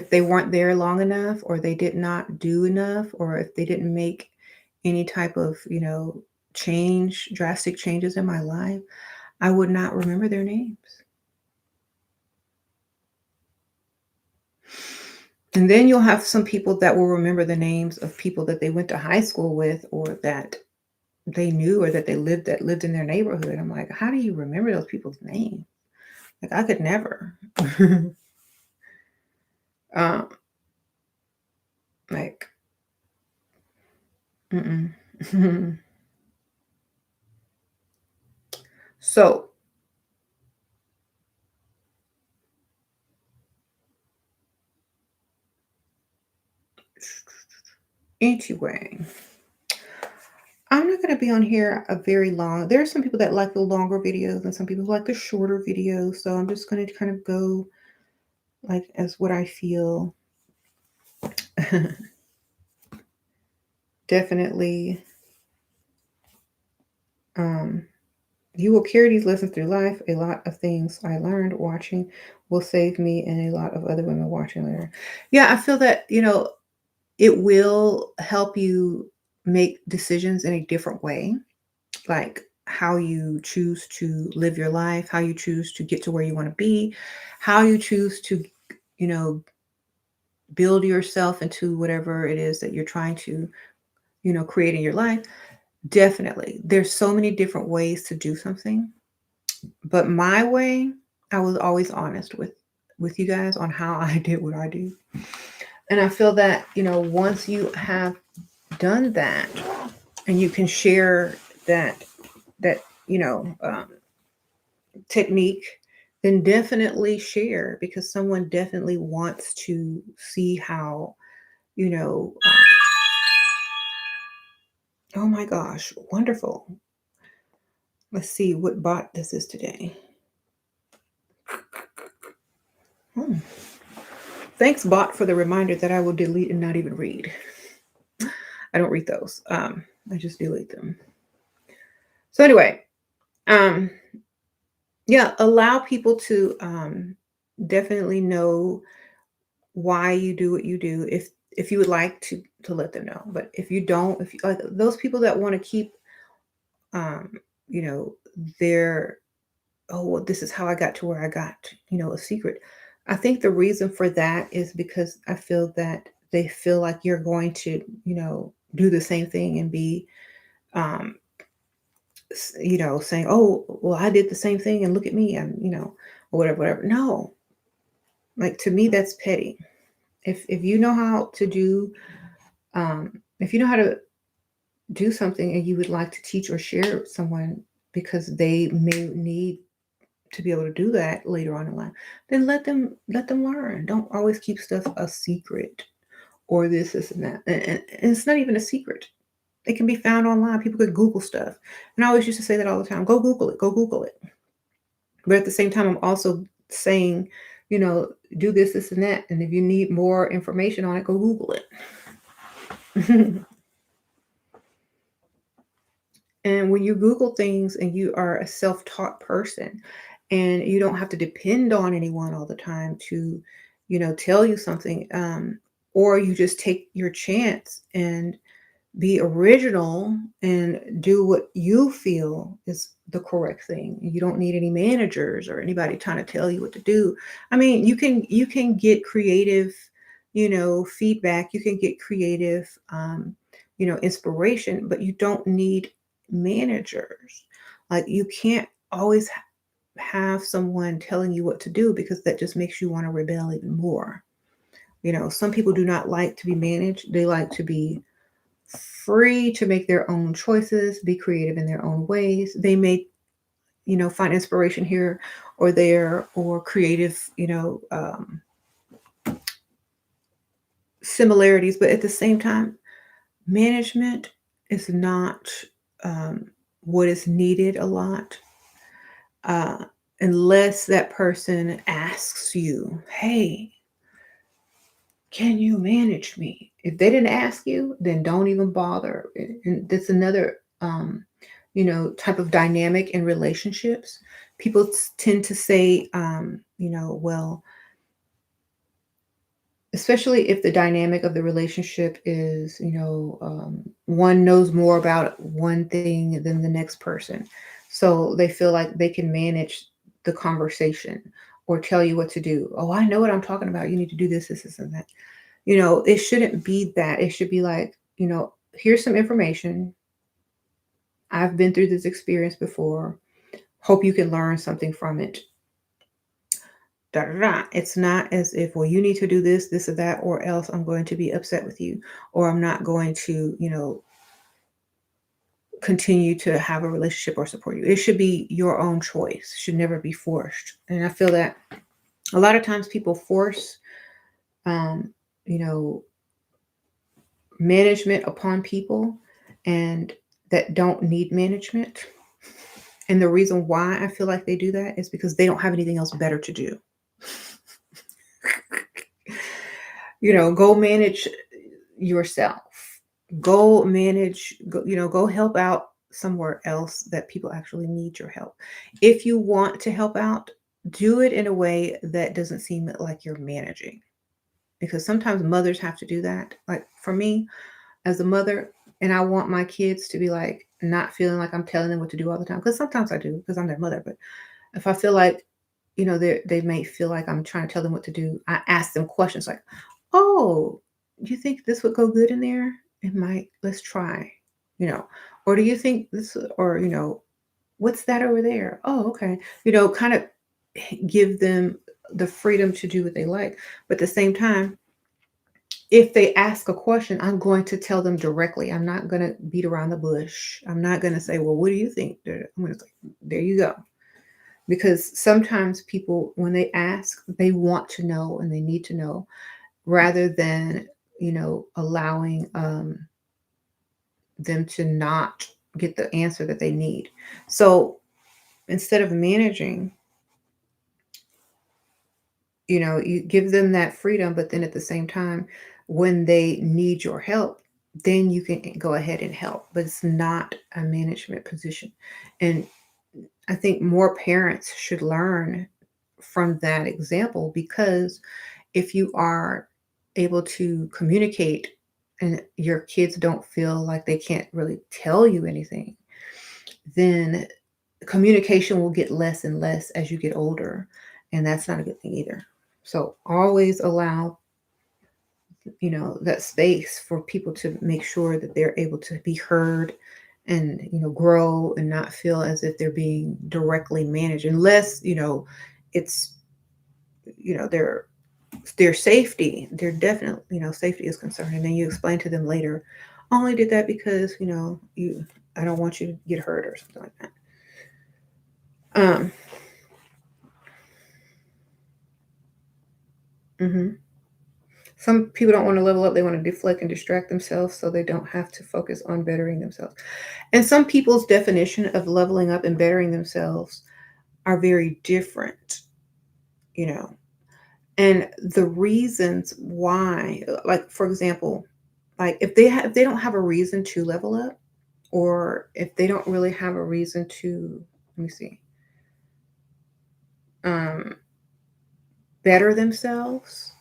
they weren't there long enough, or they did not do enough, or if they didn't make any type of, drastic changes in my life, I would not remember their names. And then you'll have some people that will remember the names of people that they went to high school with, or that they knew, or that lived in their neighborhood. I'm like, how do you remember those people's names? Like, I could never. um, like, mm-mm. So anyway, I'm not going to be on here a very long. There are some people that like the longer videos, and some people who like the shorter videos. So I'm just going to kind of go like as what I feel. Definitely. Um, You will carry these lessons through life. A lot of things I learned watching will save me and a lot of other women watching later. Yeah, I feel that, it will help you make decisions in a different way, like how you choose to live your life, how you choose to get to where you want to be, how you choose to, you know, build yourself into whatever it is that you're trying to, create in your life. Definitely. There's so many different ways to do something. But my way, I was always honest with you guys on how I did what I do. And I feel that, once you have done that, and you can share that, technique, then definitely share, because someone definitely wants to see how, you know, oh my gosh, wonderful. Let's see what bot this is today. Hmm. Thanks, bot, for the reminder that I will delete and not even read. I don't read those. I just delete them. So anyway, um, yeah, allow people to definitely know why you do what you do. if you would like to let them know. But if you don't, if you like those people that want to keep um you know their, oh well, this is how I got to where I got, a secret. I think the reason for that is because I feel that they feel like you're going to, do the same thing and be um saying, oh well, I did the same thing and look at me, and or whatever. No, like, to me, that's petty. If you know how to do, um if you know how to do something and you would like to teach or share with someone because they may need to be able to do that later on in life, then let them learn. Don't always keep stuff a secret, or this and that. And it's not even a secret. It can be found online. People could Google stuff. And I always used to say that all the time. Go Google it. Go Google it. But at the same time, I'm also saying, you know, do this and that. And if you need more information on it, go Google it. And when you Google things and you are a self-taught person and you don't have to depend on anyone all the time to, tell you something, or you just take your chance and be original and do what you feel is the correct thing. You don't need any managers or anybody trying to tell you what to do. I mean, you can get creative, feedback. You can get creative, inspiration, but you don't need managers. Like, you can't always have someone telling you what to do, because that just makes you want to rebel even more. Some people do not like to be managed. They like to be free to make their own choices, be creative in their own ways. They may, find inspiration here or there, or creative, similarities. But at the same time, management is not um, what is needed a lot, uh, unless that person asks you, hey, can you manage me? If they didn't ask you, then don't even bother. And that's another, type of dynamic in relationships. People tend to say, well, especially if the dynamic of the relationship is, one knows more about one thing than the next person. So they feel like they can manage the conversation or tell you what to do. Oh, I know what I'm talking about. You need to do this, and that. It shouldn't be that. It should be like, here's some information. I've been through this experience before. Hope you can learn something from it. Da, da, da. It's not as if, well, you need to do this or that, or else I'm going to be upset with you, or I'm not going to, continue to have a relationship or support you. It should be your own choice. It should never be forced. And I feel that a lot of times people force, um, you know, management upon people, and that don't need management. And the reason why I feel like they do that is because they don't have anything else better to do. Go manage yourself. Go manage, go help out somewhere else that people actually need your help. If you want to help out, do it in a way that doesn't seem like you're managing. Because sometimes mothers have to do that. Like, for me, as a mother, and I want my kids to be like, not feeling like I'm telling them what to do all the time. Because sometimes I do, because I'm their mother. But if I feel like, they may feel like I'm trying to tell them what to do, I ask them questions like, oh, do you think this would go good in there? It might. Let's try, you know. Or do you think this, or, what's that over there? Oh, okay. Kind of give them the freedom to do what they like. But at the same time, if they ask a question, I'm going to tell them directly. I'm not going to beat around the bush. I'm not going to say, well, what do you think? I'm going to say, there you go. Because sometimes people, when they ask, they want to know and they need to know, rather than, allowing them to not get the answer that they need. So instead of managing, you give them that freedom, but then at the same time, when they need your help, then you can go ahead and help. But it's not a management position. And I think more parents should learn from that example, because if you are able to communicate and your kids don't feel like they can't really tell you anything, then communication will get less and less as you get older. And that's not a good thing either. So always allow, that space for people to make sure that they're able to be heard and, grow and not feel as if they're being directly managed unless, it's, their safety, their definite, safety is concerned. And then you explain to them later, I only did that because, I don't want you to get hurt or something like that. Mhm. Some people don't want to level up. They want to deflect and distract themselves so they don't have to focus on bettering themselves. And some people's definition of leveling up and bettering themselves are very different, you know. And the reasons why, like for example, like if they don't have a reason to level up, or if they don't really have a reason to, let me see, um, better themselves.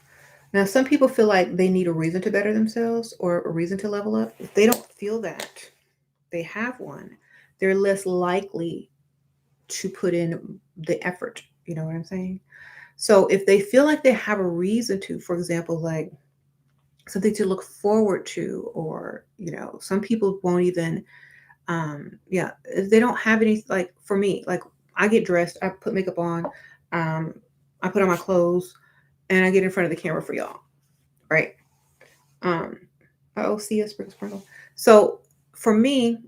Now, some people feel like they need a reason to better themselves or a reason to level up. If they don't feel that they have one, they're less likely to put in the effort. You know what I'm saying? So if they feel like they have a reason to, for example, like something to look forward to, or, some people won't even, yeah, if they don't have any, like for me, like I get dressed, I put makeup on, um, I put on my clothes, and I get in front of the camera for y'all, right? Um, oh, see a sprinkle. So for me,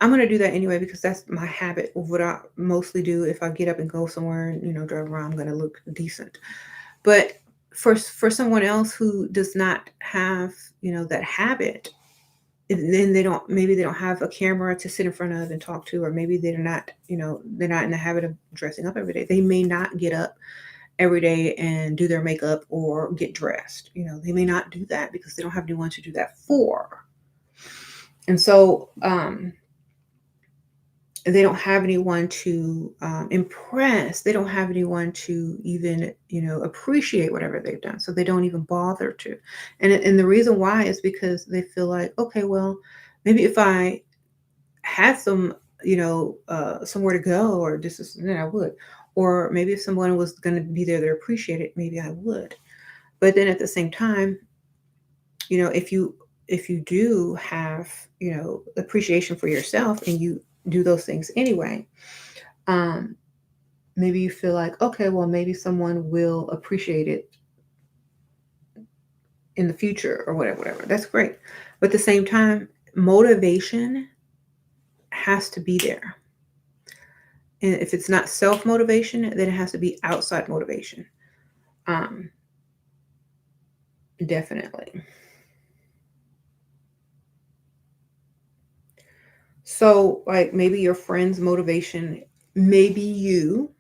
I'm gonna do that anyway because that's my habit of what I mostly do. If I get up and go somewhere and drive around, I'm gonna look decent. But for someone else who does not have that habit, and then they don't have a camera to sit in front of and talk to, or maybe they're not in the habit of dressing up every day. They may not get up every day and do their makeup or get dressed. They may not do that because they don't have anyone to do that for. And so they don't have anyone to impress. They don't have anyone to even, appreciate whatever they've done. So they don't even bother to. And the reason why is because they feel like, okay, well, maybe if I had some, somewhere to go or this, then I would. Or maybe if someone was going to be there to appreciate it, maybe I would. But then at the same time, if you do have, appreciation for yourself and you do those things anyway, um, maybe you feel like, okay, well, maybe someone will appreciate it in the future or whatever. That's great. But at the same time, motivation has to be there. And if it's not self motivation, then it has to be outside motivation. Um, Definitely. So, like maybe your friend's motivation, maybe you,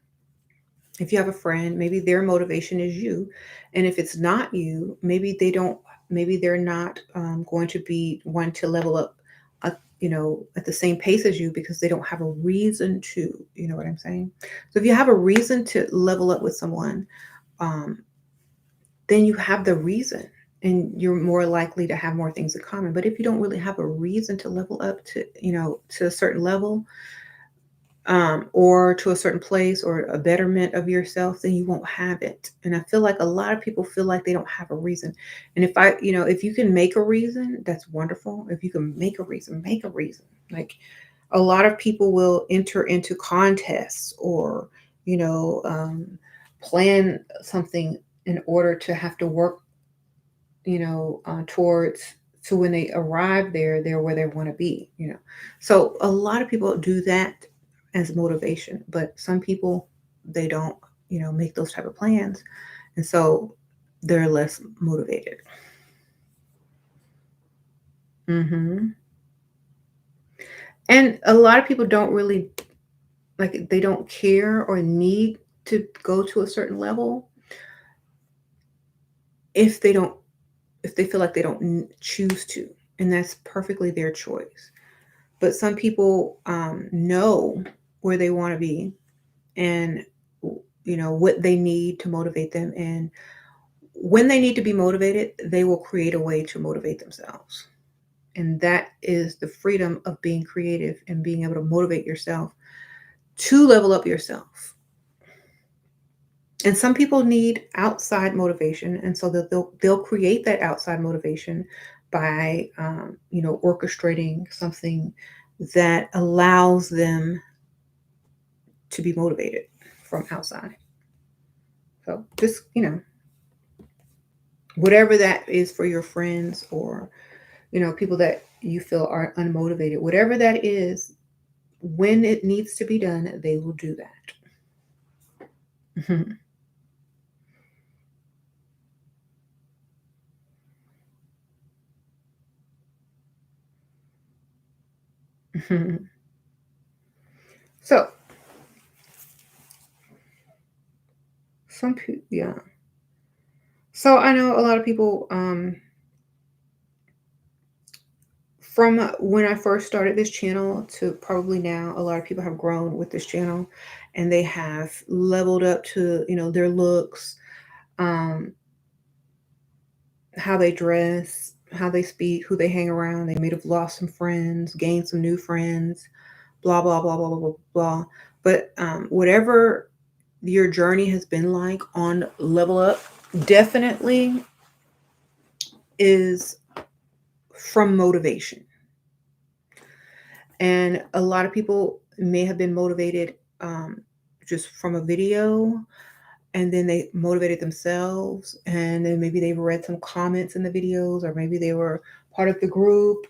if you have a friend, maybe their motivation is you. And if it's not you, maybe they're not going to be one to level up, at the same pace as you because they don't have a reason to, you know what I'm saying? So if you have a reason to level up with someone, um, then you have the reason and you're more likely to have more things in common. But if you don't really have a reason to level up to, to a certain level, or to a certain place or a betterment of yourself, then you won't have it. And I feel like a lot of people feel like they don't have a reason. And if you can make a reason, that's wonderful. If you can make a reason, make a reason. Like a lot of people will enter into contests or, you know, um, plan something in order to have to work, towards to when they arrive there, they're where they want to be. So a lot of people do that as motivation, but some people they don't, make those type of plans, and so they're less motivated. hmm And a lot of people don't really like they don't care or need to go to a certain level if they don't if they feel like they don't choose to, and that's perfectly their choice. But some people know where they want to be and what they need to motivate them and when they need to be motivated, they will create a way to motivate themselves. And that is the freedom of being creative and being able to motivate yourself to level up yourself. And some people need outside motivation, and so that they'll create that outside motivation by orchestrating something that allows them to be motivated from outside. So just whatever that is for your friends, or people that you feel are unmotivated, whatever that is, when it needs to be done, they will do that. So some people, yeah. So I know a lot of people, from when I first started this channel to probably now, a lot of people have grown with this channel, and they have leveled up to, their looks, um, how they dress, how they speak, who they hang around. They may have lost some friends, gained some new friends, blah, blah, blah, blah, blah, blah, blah. But whatever your journey has been like on Level Up, definitely is from motivation. And a lot of people may have been motivated just from a video, and then they motivated themselves, and then maybe they read some comments in the videos, or maybe they were part of the group,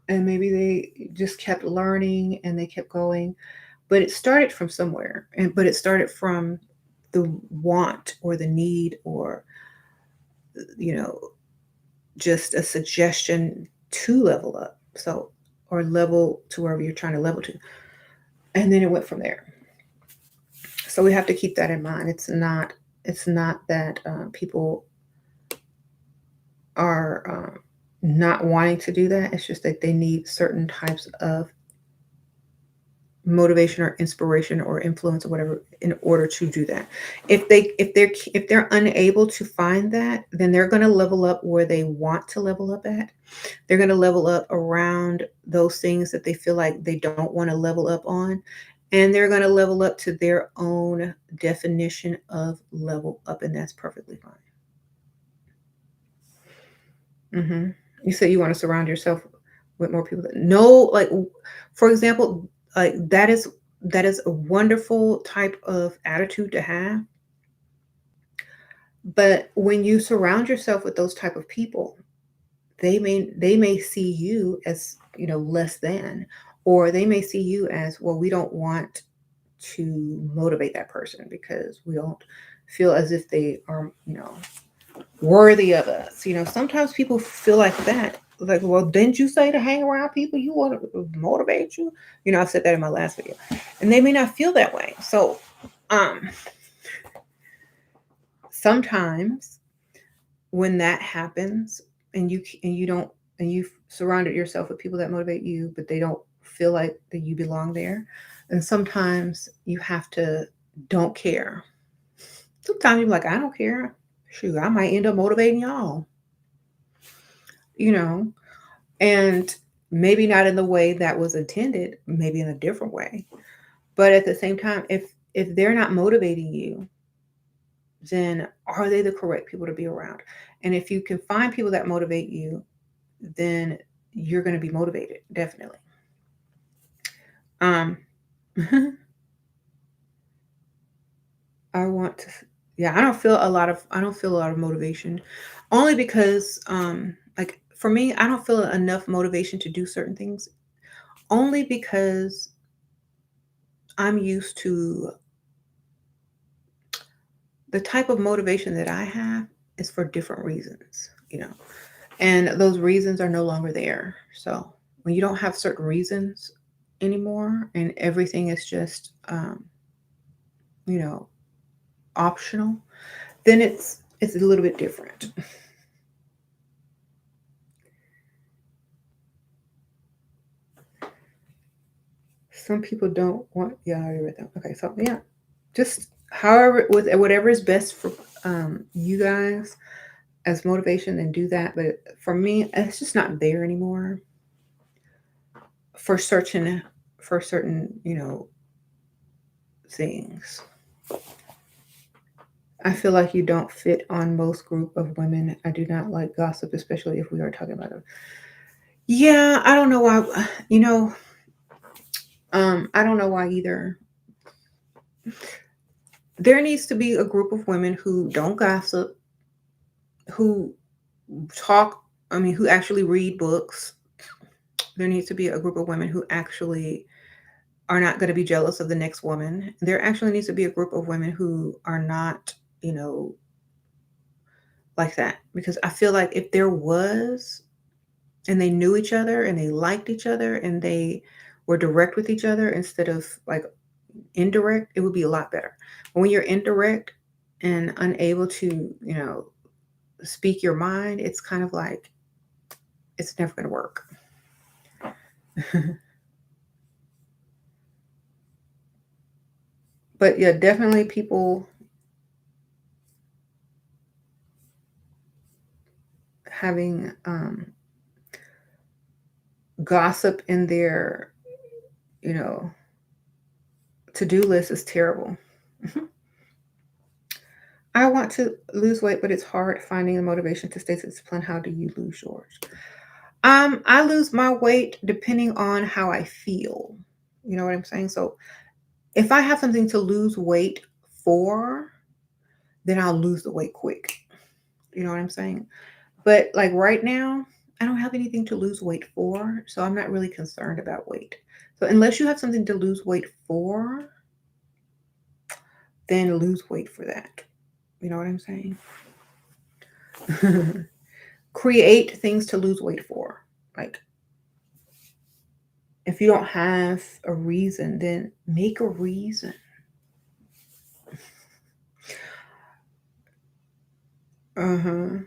and maybe they just kept learning and they kept going. But it started from somewhere, but it started from the want or the need, or you know just a suggestion to level up, so, or level to wherever you're trying to level to, and then it went from there. So we have to keep that in mind. It's not that people are not wanting to do that. It's just that they need certain types of motivation or inspiration or influence or whatever in order to do that. If they're unable to find that, then they're going to level up where they want to level up at. They're going to level up around those things that they feel like they don't want to level up on, and they're going to level up to their own definition of level up, and that's perfectly fine. You said you want to surround yourself with more people that know, like, for example, like that is a wonderful type of attitude to have. But when you surround yourself with those type of people, they may see you as, less than, or they may see you as, well, we don't want to motivate that person because we don't feel as if they are, worthy of us. Sometimes people feel like that. Like, well, didn't you say to hang around people you want to motivate you? I've said that in my last video, and they may not feel that way. So, um, sometimes when that happens, and you don't, and you've surrounded yourself with people that motivate you, but they don't feel like that you belong there, and sometimes you have to don't care. Sometimes you're like, I don't care. Shoot, I might end up motivating y'all. You know, and maybe not in the way that was intended, maybe in a different way. But at the same time, if they're not motivating you, then are they the correct people to be around? And if you can find people that motivate you, then you're going to be motivated, definitely. Um, I want to, yeah, I don't feel a lot of motivation, only because, like for me, I don't feel enough motivation to do certain things, only because I'm used to the type of motivation that I have is for different reasons. And those reasons are no longer there. So when you don't have certain reasons anymore, and everything is just, you know, optional, then it's a little bit different. Some people don't want. Yeah, I already read that. Okay, so yeah, just however with whatever is best for you guys. as motivation, then do that. But for me, it's just not there anymore for certain things. I feel like you don't fit on most group of women. I do not like gossip, especially if we are talking about it. Yeah, I don't know why. You know, I don't know why either. There needs to be a group of women who don't gossip, who talk. I mean, who actually read books. There needs to be a group of women who actually are not going to be jealous of the next woman. There actually needs to be a group of women who are not, you know, like that. Because I feel like if there was, and they knew each other and they liked each other and they were direct with each other instead of like indirect, it would be a lot better. But when you're indirect and unable to, speak your mind, it's kind of like it's never going to work. But yeah, definitely people having gossip in their, you know, to-do list is terrible. I want to lose weight, but it's hard finding the motivation to stay disciplined. How do you lose yours? I lose my weight depending on how I feel. You know what I'm saying? So if I have something to lose weight for, then I'll lose the weight quick. You know what I'm saying? But like right now, I don't have anything to lose weight for, so I'm not really concerned about weight. So unless you have something to lose weight for, then lose weight for that. You know what I'm saying? Create things to lose weight for. Like if you don't have a reason, then make a reason. Uh-huh.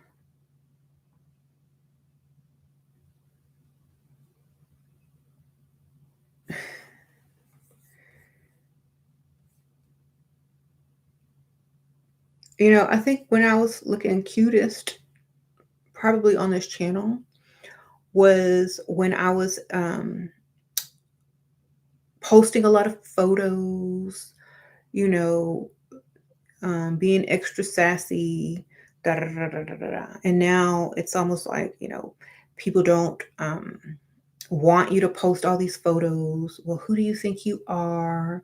I think when I was looking cutest, probably on this channel, was when I was posting a lot of photos, you know, being extra sassy, da da da da da da. Da. And now it's almost like, people don't want you to post all these photos. Well, who do you think you are?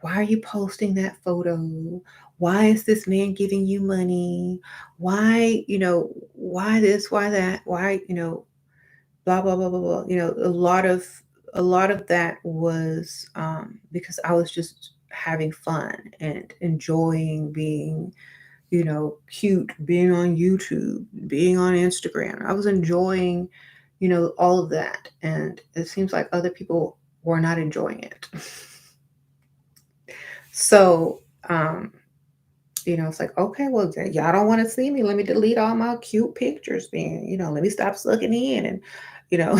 Why are you posting that photo? Why is this man giving you money? Why, why this, why that? Why, blah blah blah blah blah. A lot of that was because I was just having fun and enjoying being, cute, being on YouTube, being on Instagram. I was enjoying, all of that, and it seems like other people were not enjoying it. So, it's like, okay, well, y'all don't want to see me. Let me delete all my cute pictures. Then, let me stop sucking in, and you know,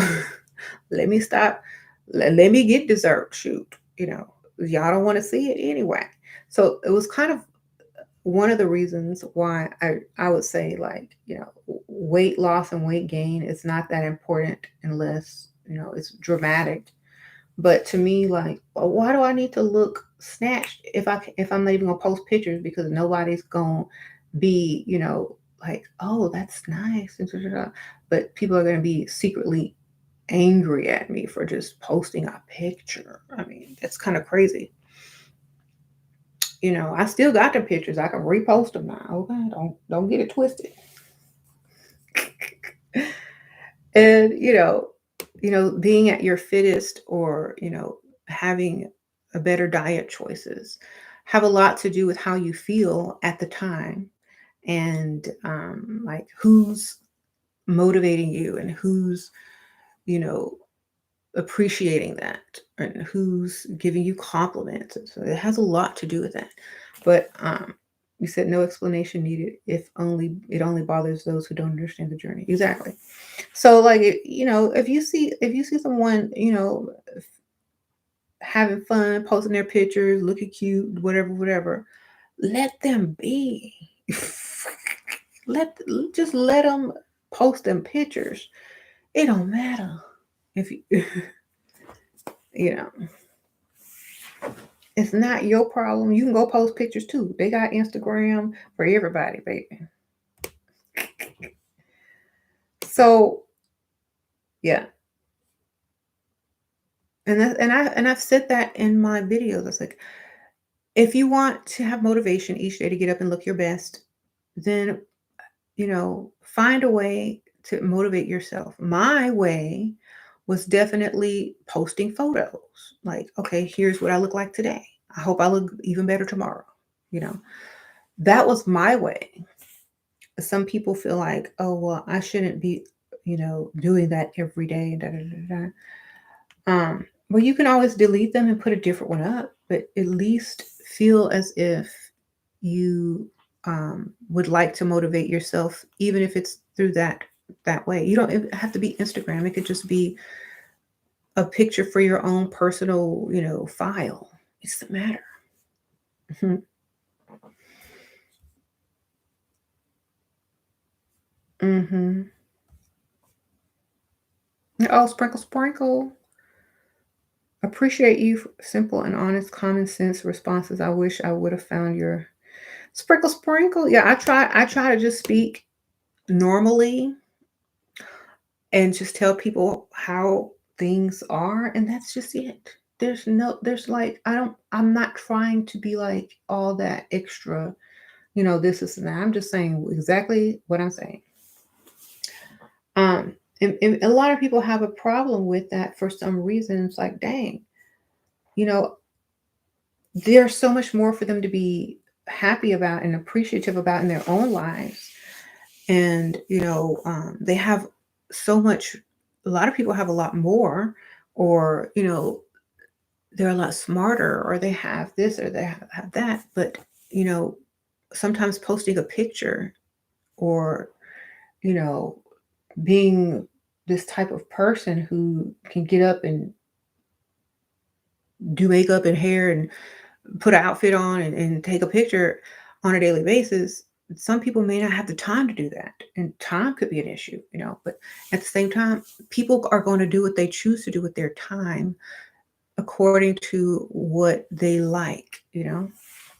let me stop. Let me get dessert. Shoot, y'all don't want to see it anyway. So it was kind of one of the reasons why I would say, like, weight loss and weight gain is not that important unless it's dramatic. But to me, like, well, why do I need to look snatched if I'm not even gonna post pictures because nobody's gonna be, like, oh, that's nice, and but people are gonna be secretly angry at me for just posting a picture. I mean, that's kind of crazy. I still got the pictures. I can repost them now. Okay, don't get it twisted. And being at your fittest, or having a better diet choices have a lot to do with how you feel at the time, and like who's motivating you and who's you know appreciating that, and who's giving you compliments. So it has a lot to do with that. But you said no explanation needed, if only it only bothers those who don't understand the journey. Exactly. So like if you see someone, having fun, posting their pictures, looking cute, whatever, whatever, let them be. Let just let them post them pictures. It don't matter if you you know it's not your problem. You can go post pictures too. They got Instagram for everybody, baby. So yeah, and I've said that in my videos. It's like if you want to have motivation each day to get up and look your best, then find a way to motivate yourself. My way was definitely posting photos. Like, okay, here's what I look like today. I hope I look even better tomorrow. You know, that was my way. Some people feel like, oh, well, I shouldn't be, doing that every day. Da, da, da, da. Well, you can always delete them and put a different one up, but at least feel as if you would like to motivate yourself, even if it's through that way. You don't have to be Instagram. It could just be a picture for your own personal, file. It doesn't matter. Mhm. Mhm. Oh, sprinkle, sprinkle. Appreciate you for simple and honest, common sense responses. I wish I would have found your sprinkle, sprinkle. Yeah, I try to just speak normally and just tell people how things are, and that's just it. There's like I'm not trying to be like all that extra, this is and that. I'm just saying exactly what I'm saying. um and a lot of people have a problem with that for some reason. It's like, dang, you know there's so much more for them to be happy about and appreciative about in their own lives. And they have so much. A lot of people have a lot more, or they're a lot smarter, or they have this, or they have that. But you know sometimes posting a picture, or you know being this type of person who can get up and do makeup and hair and put an outfit on, and take a picture on a daily basis. Some people may not have the time to do that, and time could be an issue. But at the same time, people are going to do what they choose to do with their time according to what they like.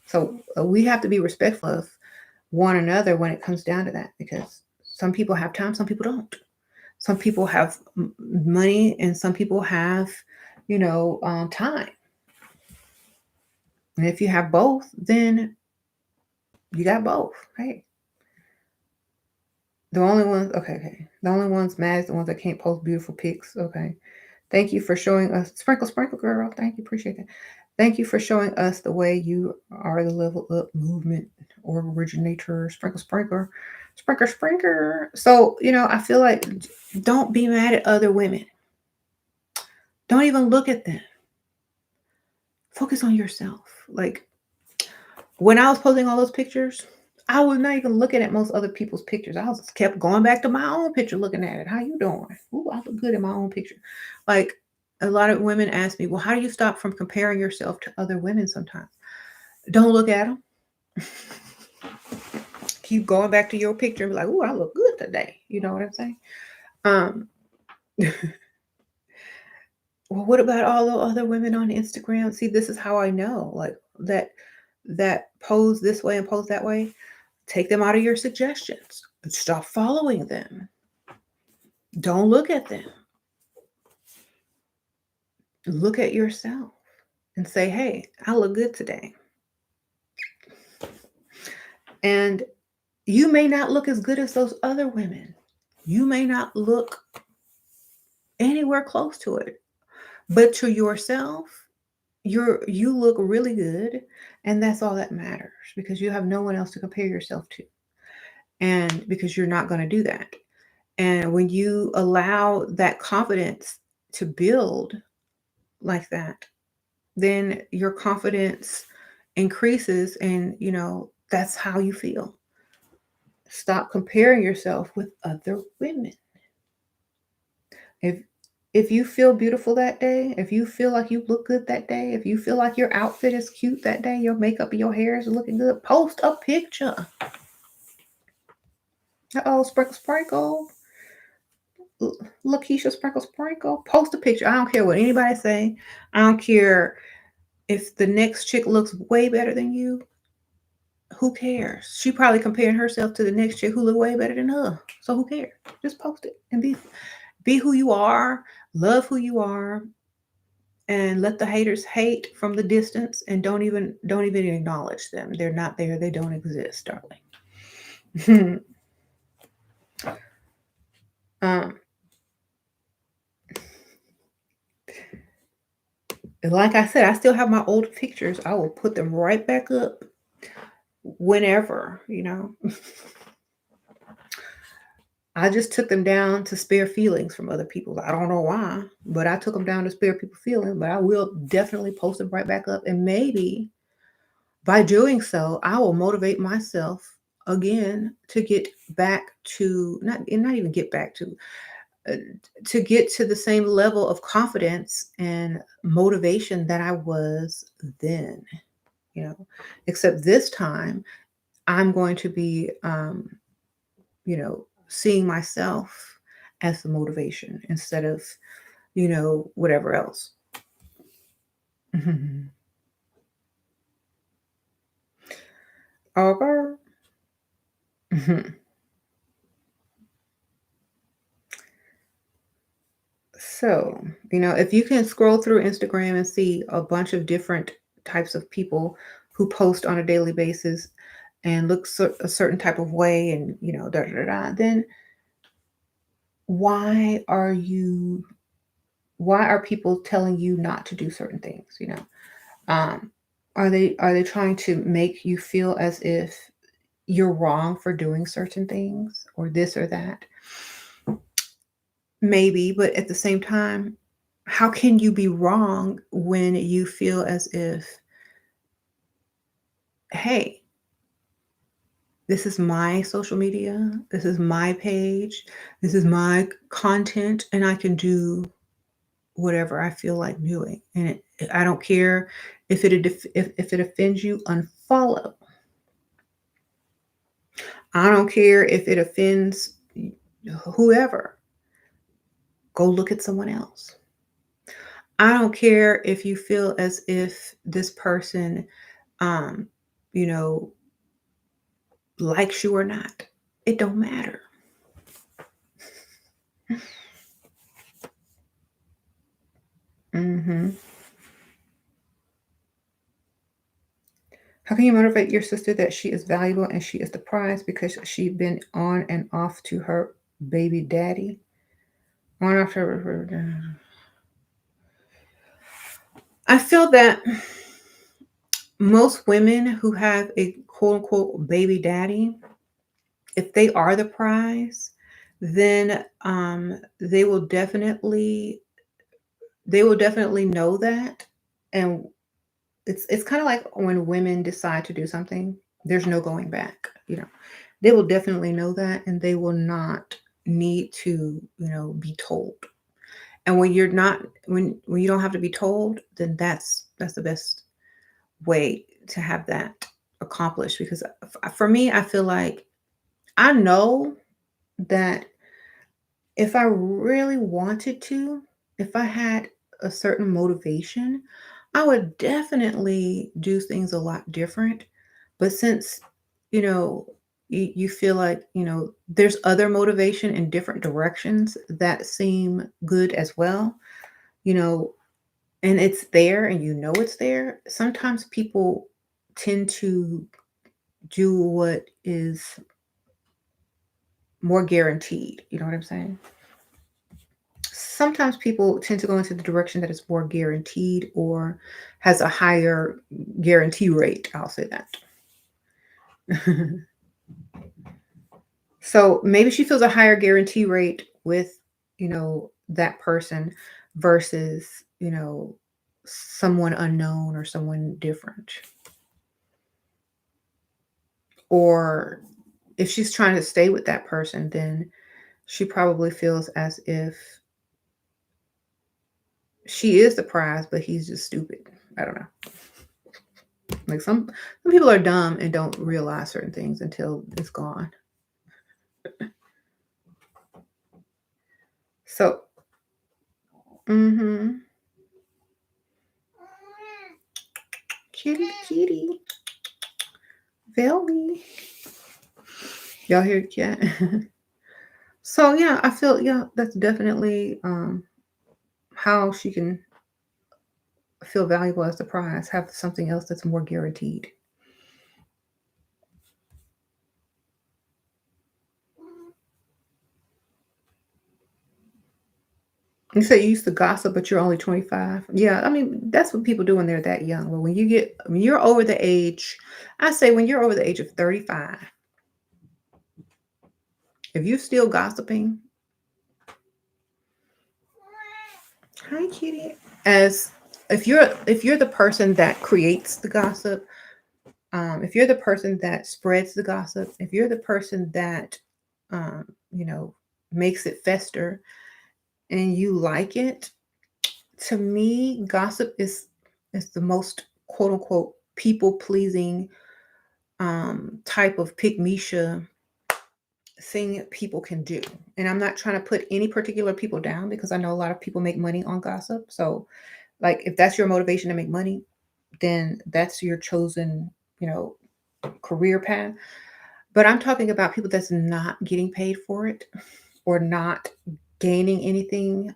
So we have to be respectful of one another when it comes down to that, because some people have time, some people don't. Some people have money, and some people have time. And if you have both, then you got both, right? The only ones, okay, okay. The only ones mad is the ones that can't post beautiful pics. Okay. Thank you for showing us, sprinkle, sprinkle, girl. Thank you, appreciate that. Thank you for showing us the way you are the level up movement or originator, sprinkle, sprinkler, sprinkler, sprinkler. So I feel like don't be mad at other women. Don't even look at them. Focus on yourself. Like when I was posting all those pictures, I was not even looking at most other people's pictures. I was just kept going back to my own picture, looking at it. How you doing? Ooh, I look good in my own picture. Like a lot of women ask me, well, how do you stop from comparing yourself to other women sometimes? Don't look at them. Keep going back to your picture and be like, ooh, I look good today. You know what I'm saying? Um, well, what about all the other women on Instagram? See, this is how I know, like that pose this way and pose that way. Take them out of your suggestions. Stop following them. Don't look at them. Look at yourself and say, hey, I look good today. And you may not look as good as those other women. You may not look anywhere close to it. But to yourself, you look really good. And that's all that matters, because you have no one else to compare yourself to. And because you're not going to do that. And when you allow that confidence to build like that, then your confidence increases, and that's how you feel. Stop comparing yourself with other women. If you feel beautiful that day, if you feel like you look good that day, if you feel like your outfit is cute that day, your makeup and your hair is looking good, post a picture. Uh-oh, Sprinkle Sprinkle. Lakeisha Sprinkle Sprinkle. Post a picture. I don't care what anybody say. I don't care if the next chick looks way better than you. Who cares? She probably comparing herself to the next chick who look way better than her. So who cares? Just post it and be who you are, love who you are, and let the haters hate from the distance and don't even acknowledge them. They're not there. They don't exist, darling. um, like I said, I still have my old pictures. I will put them right back up whenever. I just took them down to spare feelings from other people. I don't know why, but I took them down to spare people feeling. But I will definitely post them right back up. And maybe by doing so, I will motivate myself again to get back to not even get back uh, to get to the same level of confidence and motivation that I was then. You know, except this time I'm going to be seeing myself as the motivation instead of, whatever else. Okay. So, if you can scroll through Instagram and see a bunch of different types of people who post on a daily basis and look a certain type of way and, da da da, then why are you why are people telling you not to do certain things? Um, are they trying to make you feel as if you're wrong for doing certain things or this or that? Maybe, but at the same time, how can you be wrong when you feel as if, hey, this is my social media, this is my page, this is my content, and I can do whatever I feel like doing. And I don't care if it offends you, unfollow. I don't care if it offends whoever. Go look at someone else. I don't care if you feel as if this person, um, you know, likes you or not. It don't matter. Hmm. How can you motivate your sister that she is valuable and she is the prize because she been on and off to her baby daddy? On after her. I feel that most women who have a quote unquote baby daddy, if they are the prize, then they will definitely know that. And it's kind of like when women decide to do something, there's no going back. They will definitely know that, and they will not need to, be told. And when you're not, when you don't have to be told, then that's the best way to have that accomplished. Because for me, I feel like I know that if I really wanted to, if I had a certain motivation, I would definitely do things a lot different. But since, you know, you feel like, there's other motivation in different directions that seem good as well, you know, and it's there and it's there. Sometimes people tend to do what is more guaranteed. You know what I'm saying? Sometimes people tend to go into the direction that is more guaranteed or has a higher guarantee rate. I'll say that. So maybe she feels a higher guarantee rate with, that person versus, someone unknown or someone different. Or if she's trying to stay with that person, then she probably feels as if she is the prize, but he's just stupid. I don't know. Like some people are dumb and don't realize certain things until it's gone. So, mm-hmm. Kitty, kitty, Velmy. Y'all hear the cat? So yeah, I feel yeah, that's definitely how she can feel valuable as the prize. Have something else that's more guaranteed. You say you used to gossip, but you're only 25. Yeah, I mean that's what people do when they're that young. But when you're over the age, I say when you're over the age of 35, if you're still gossiping, hi kitty. As if you're the person that creates the gossip, if you're the person that spreads the gossip, if you're the person that um, you know makes it fester and you like it, to me, gossip is the most quote unquote people pleasing type of pygmisha thing people can do. And I'm not trying to put any particular people down because I know a lot of people make money on gossip. So, like, if that's your motivation to make money, then that's your chosen, you know, career path. But I'm talking about people that's not getting paid for it or not gaining anything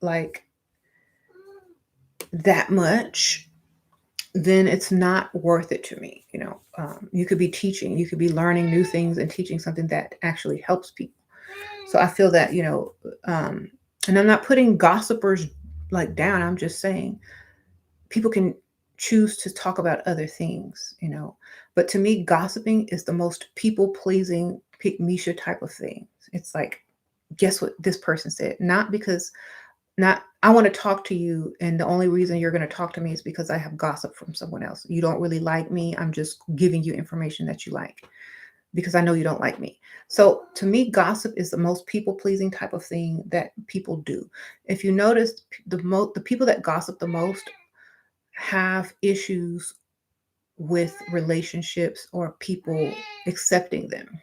like that much, then it's not worth it to me. You could be teaching, you could be learning new things and teaching something that actually helps people. So I feel that, and I'm not putting gossipers like down. I'm just saying people can choose to talk about other things. But to me, gossiping is the most people pleasing, pick Misha type of thing. It's like, guess what this person said? Not because not I want to talk to you, and the only reason you're going to talk to me is because I have gossip from someone else. You don't really like me. I'm just giving you information that you like because I know you don't like me. So to me, gossip is the most people pleasing type of thing that people do. If you notice, the people that gossip the most have issues with relationships or people accepting them.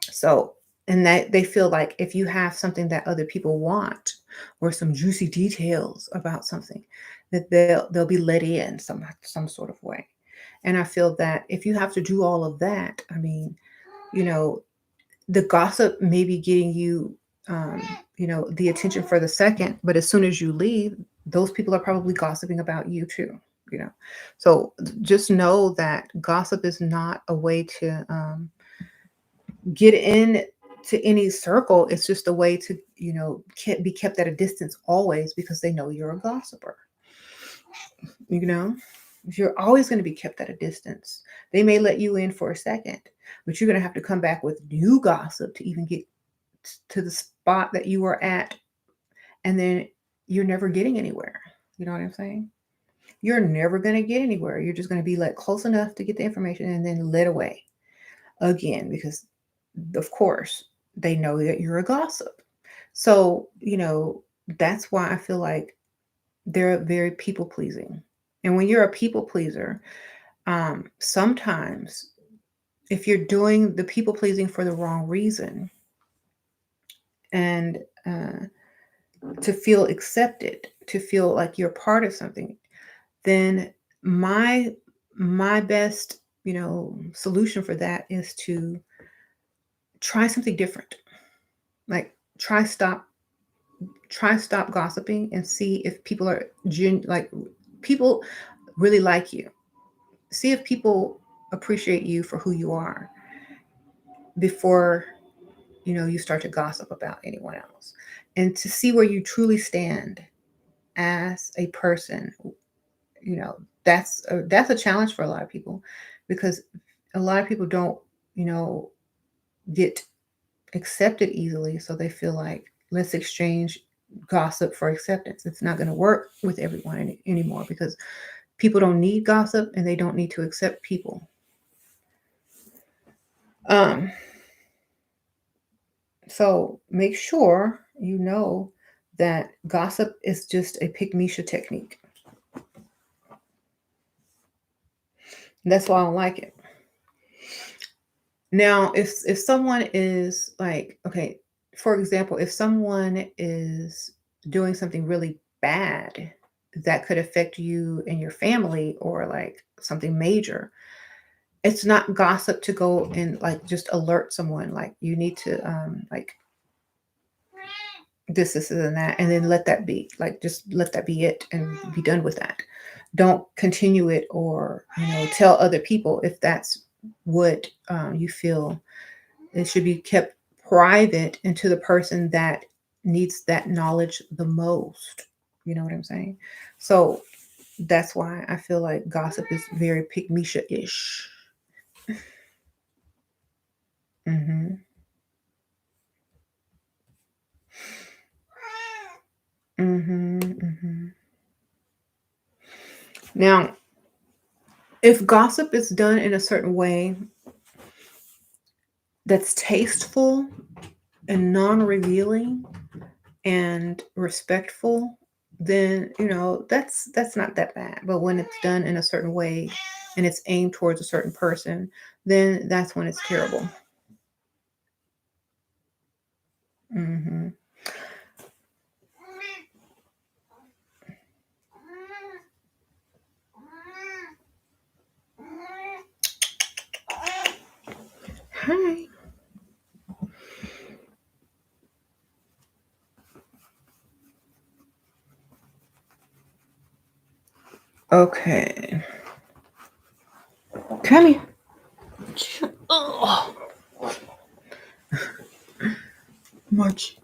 So, and that they feel like if you have something that other people want or some juicy details about something, that they'll be let in some sort of way. And I feel that if you have to do all of that, I mean, you know, the gossip may be getting you, the attention for the second, but as soon as you leave, those people are probably gossiping about you too. You know, so just know that gossip is not a way to get in to any circle. It's just a way to, be kept at a distance always because they know you're a gossiper. You know, you're always going to be kept at a distance. They may let you in for a second, but you're going to have to come back with new gossip to even get to the spot that you were at. And then you're never getting anywhere. You know what I'm saying? You're never going to get anywhere. You're just going to be let close enough to get the information and then led away again because, of course, they know that you're a gossip. So, that's why I feel like they're very people pleasing. And when you're a people pleaser, sometimes if you're doing the people pleasing for the wrong reason and to feel accepted, to feel like you're part of something, then my my best, solution for that is to try something different. Like try stop gossiping and see if people are like people really like you. See if people appreciate you for who you are before you start to gossip about anyone else, and to see where you truly stand as a person. you know that's a challenge for a lot of people because a lot of people don't you know get accepted easily, so they feel like, let's exchange gossip for acceptance. It's not going to work with everyone anymore because people don't need gossip and they don't need to accept people. um so make sure you know that gossip is just a pick Misha technique. That's why I don't like it. Now, if someone is like, okay, for example, if someone is doing something really bad that could affect you and your family or like something major, it's not gossip to go and like just alert someone like you need to like this, and that, and then let that be. Like just let that be it and be done with that. Don't continue it or tell other people if that's what you feel. It should be kept private and to the person that needs that knowledge the most. You know what I'm saying? So that's why I feel like gossip is very pick ish. Hmm. Hmm. Hmm. Now, if gossip is done in a certain way that's tasteful and non-revealing and respectful, then that's not that bad. But when it's done in a certain way and it's aimed towards a certain person, then that's when it's terrible. Hmm. Hi. Okay. Come here. Oh, much.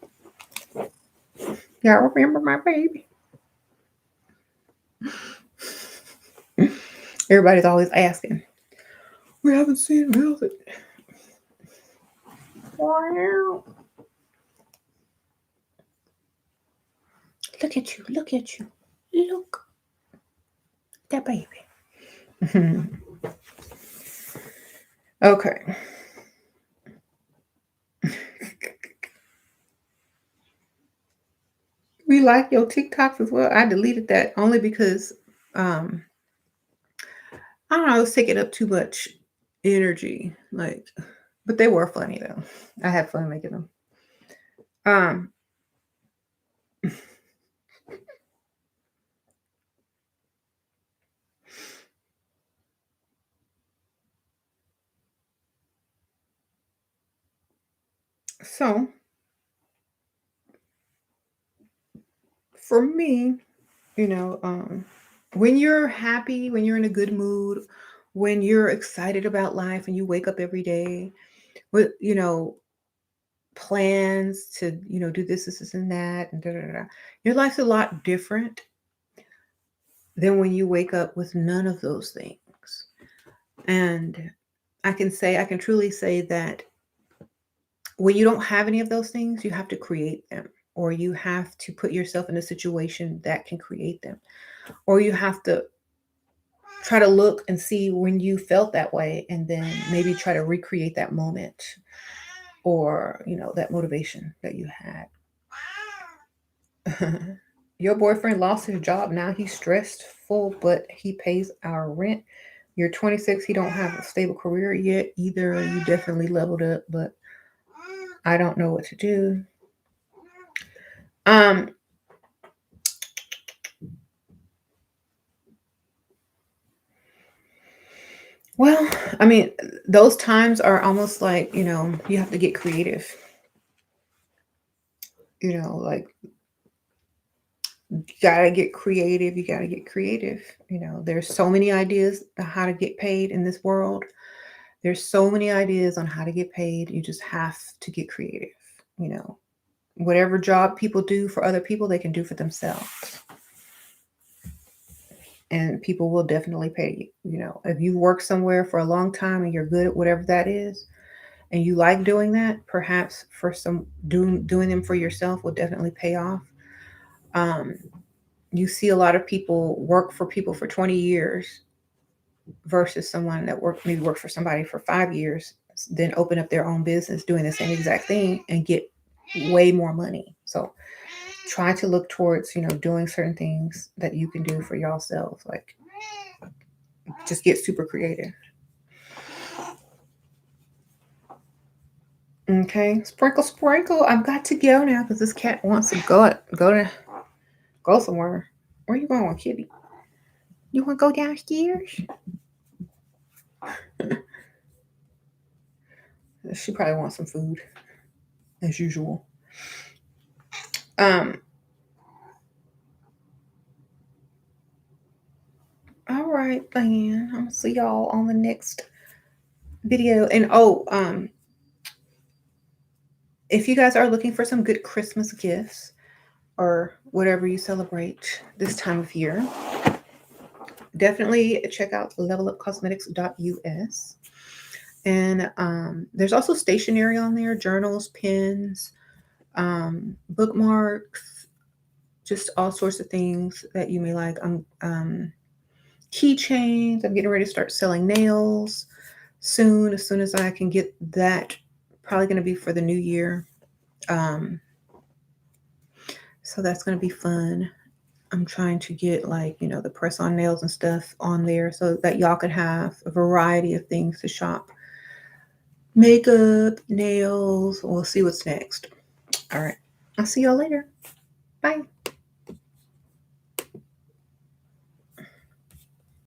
Y'all remember my baby? Everybody's always asking. We haven't seen Velvet. Wow. Look at you. Look at you. Look. That baby. Okay. We like your TikToks as well. I deleted that only because um I don't know, I was taking up too much energy. Like, but they were funny though. I had fun making them. Um so for me, you know, um when you're happy, when you're in a good mood, when you're excited about life and you wake up every day with, plans to, do this, and that, and da da da. Your life's a lot different than when you wake up with none of those things. And I can truly say that when you don't have any of those things, you have to create them, or you have to put yourself in a situation that can create them, or you have to try to look and see when you felt that way and then maybe try to recreate that moment or, that motivation that you had. Your boyfriend lost his job. Now he's stressful, but he pays our rent. You're 26. He don't have a stable career yet either. You definitely leveled up, but I don't know what to do. Um, well, I mean, those times are almost like, you have to get creative. Like you gotta get creative. You gotta get creative. There's so many ideas on how to get paid in this world. There's so many ideas on how to get paid. You just have to get creative. You know, whatever job people do for other people, they can do for themselves. And people will definitely pay you. If you work somewhere for a long time and you're good at whatever that is, and you like doing that, perhaps for some doing them for yourself will definitely pay off. Um, you see a lot of people work for people for 20 years versus someone that maybe worked for somebody for 5 years, then open up their own business doing the same exact thing and get way more money. So try to look towards, doing certain things that you can do for yourself. Like just get super creative. Okay, sprinkle, sprinkle. I've got to go now because this cat wants to go somewhere. Where you going, kitty? You want to go downstairs? She probably wants some food, as usual. Um. All right, then. I'll see y'all on the next video. And if you guys are looking for some good Christmas gifts or whatever you celebrate this time of year, definitely check out levelupcosmetics.us. And there's also stationery on there, journals, pens, bookmarks, just all sorts of things that you may like. Keychains. I'm getting ready to start selling nails soon, as soon as I can get that. Probably going to be for the new year. So that's going to be fun. I'm trying to get, like, the press on nails and stuff on there so that y'all could have a variety of things to shop. Makeup, nails. We'll see what's next. All right. I'll see y'all later. Bye.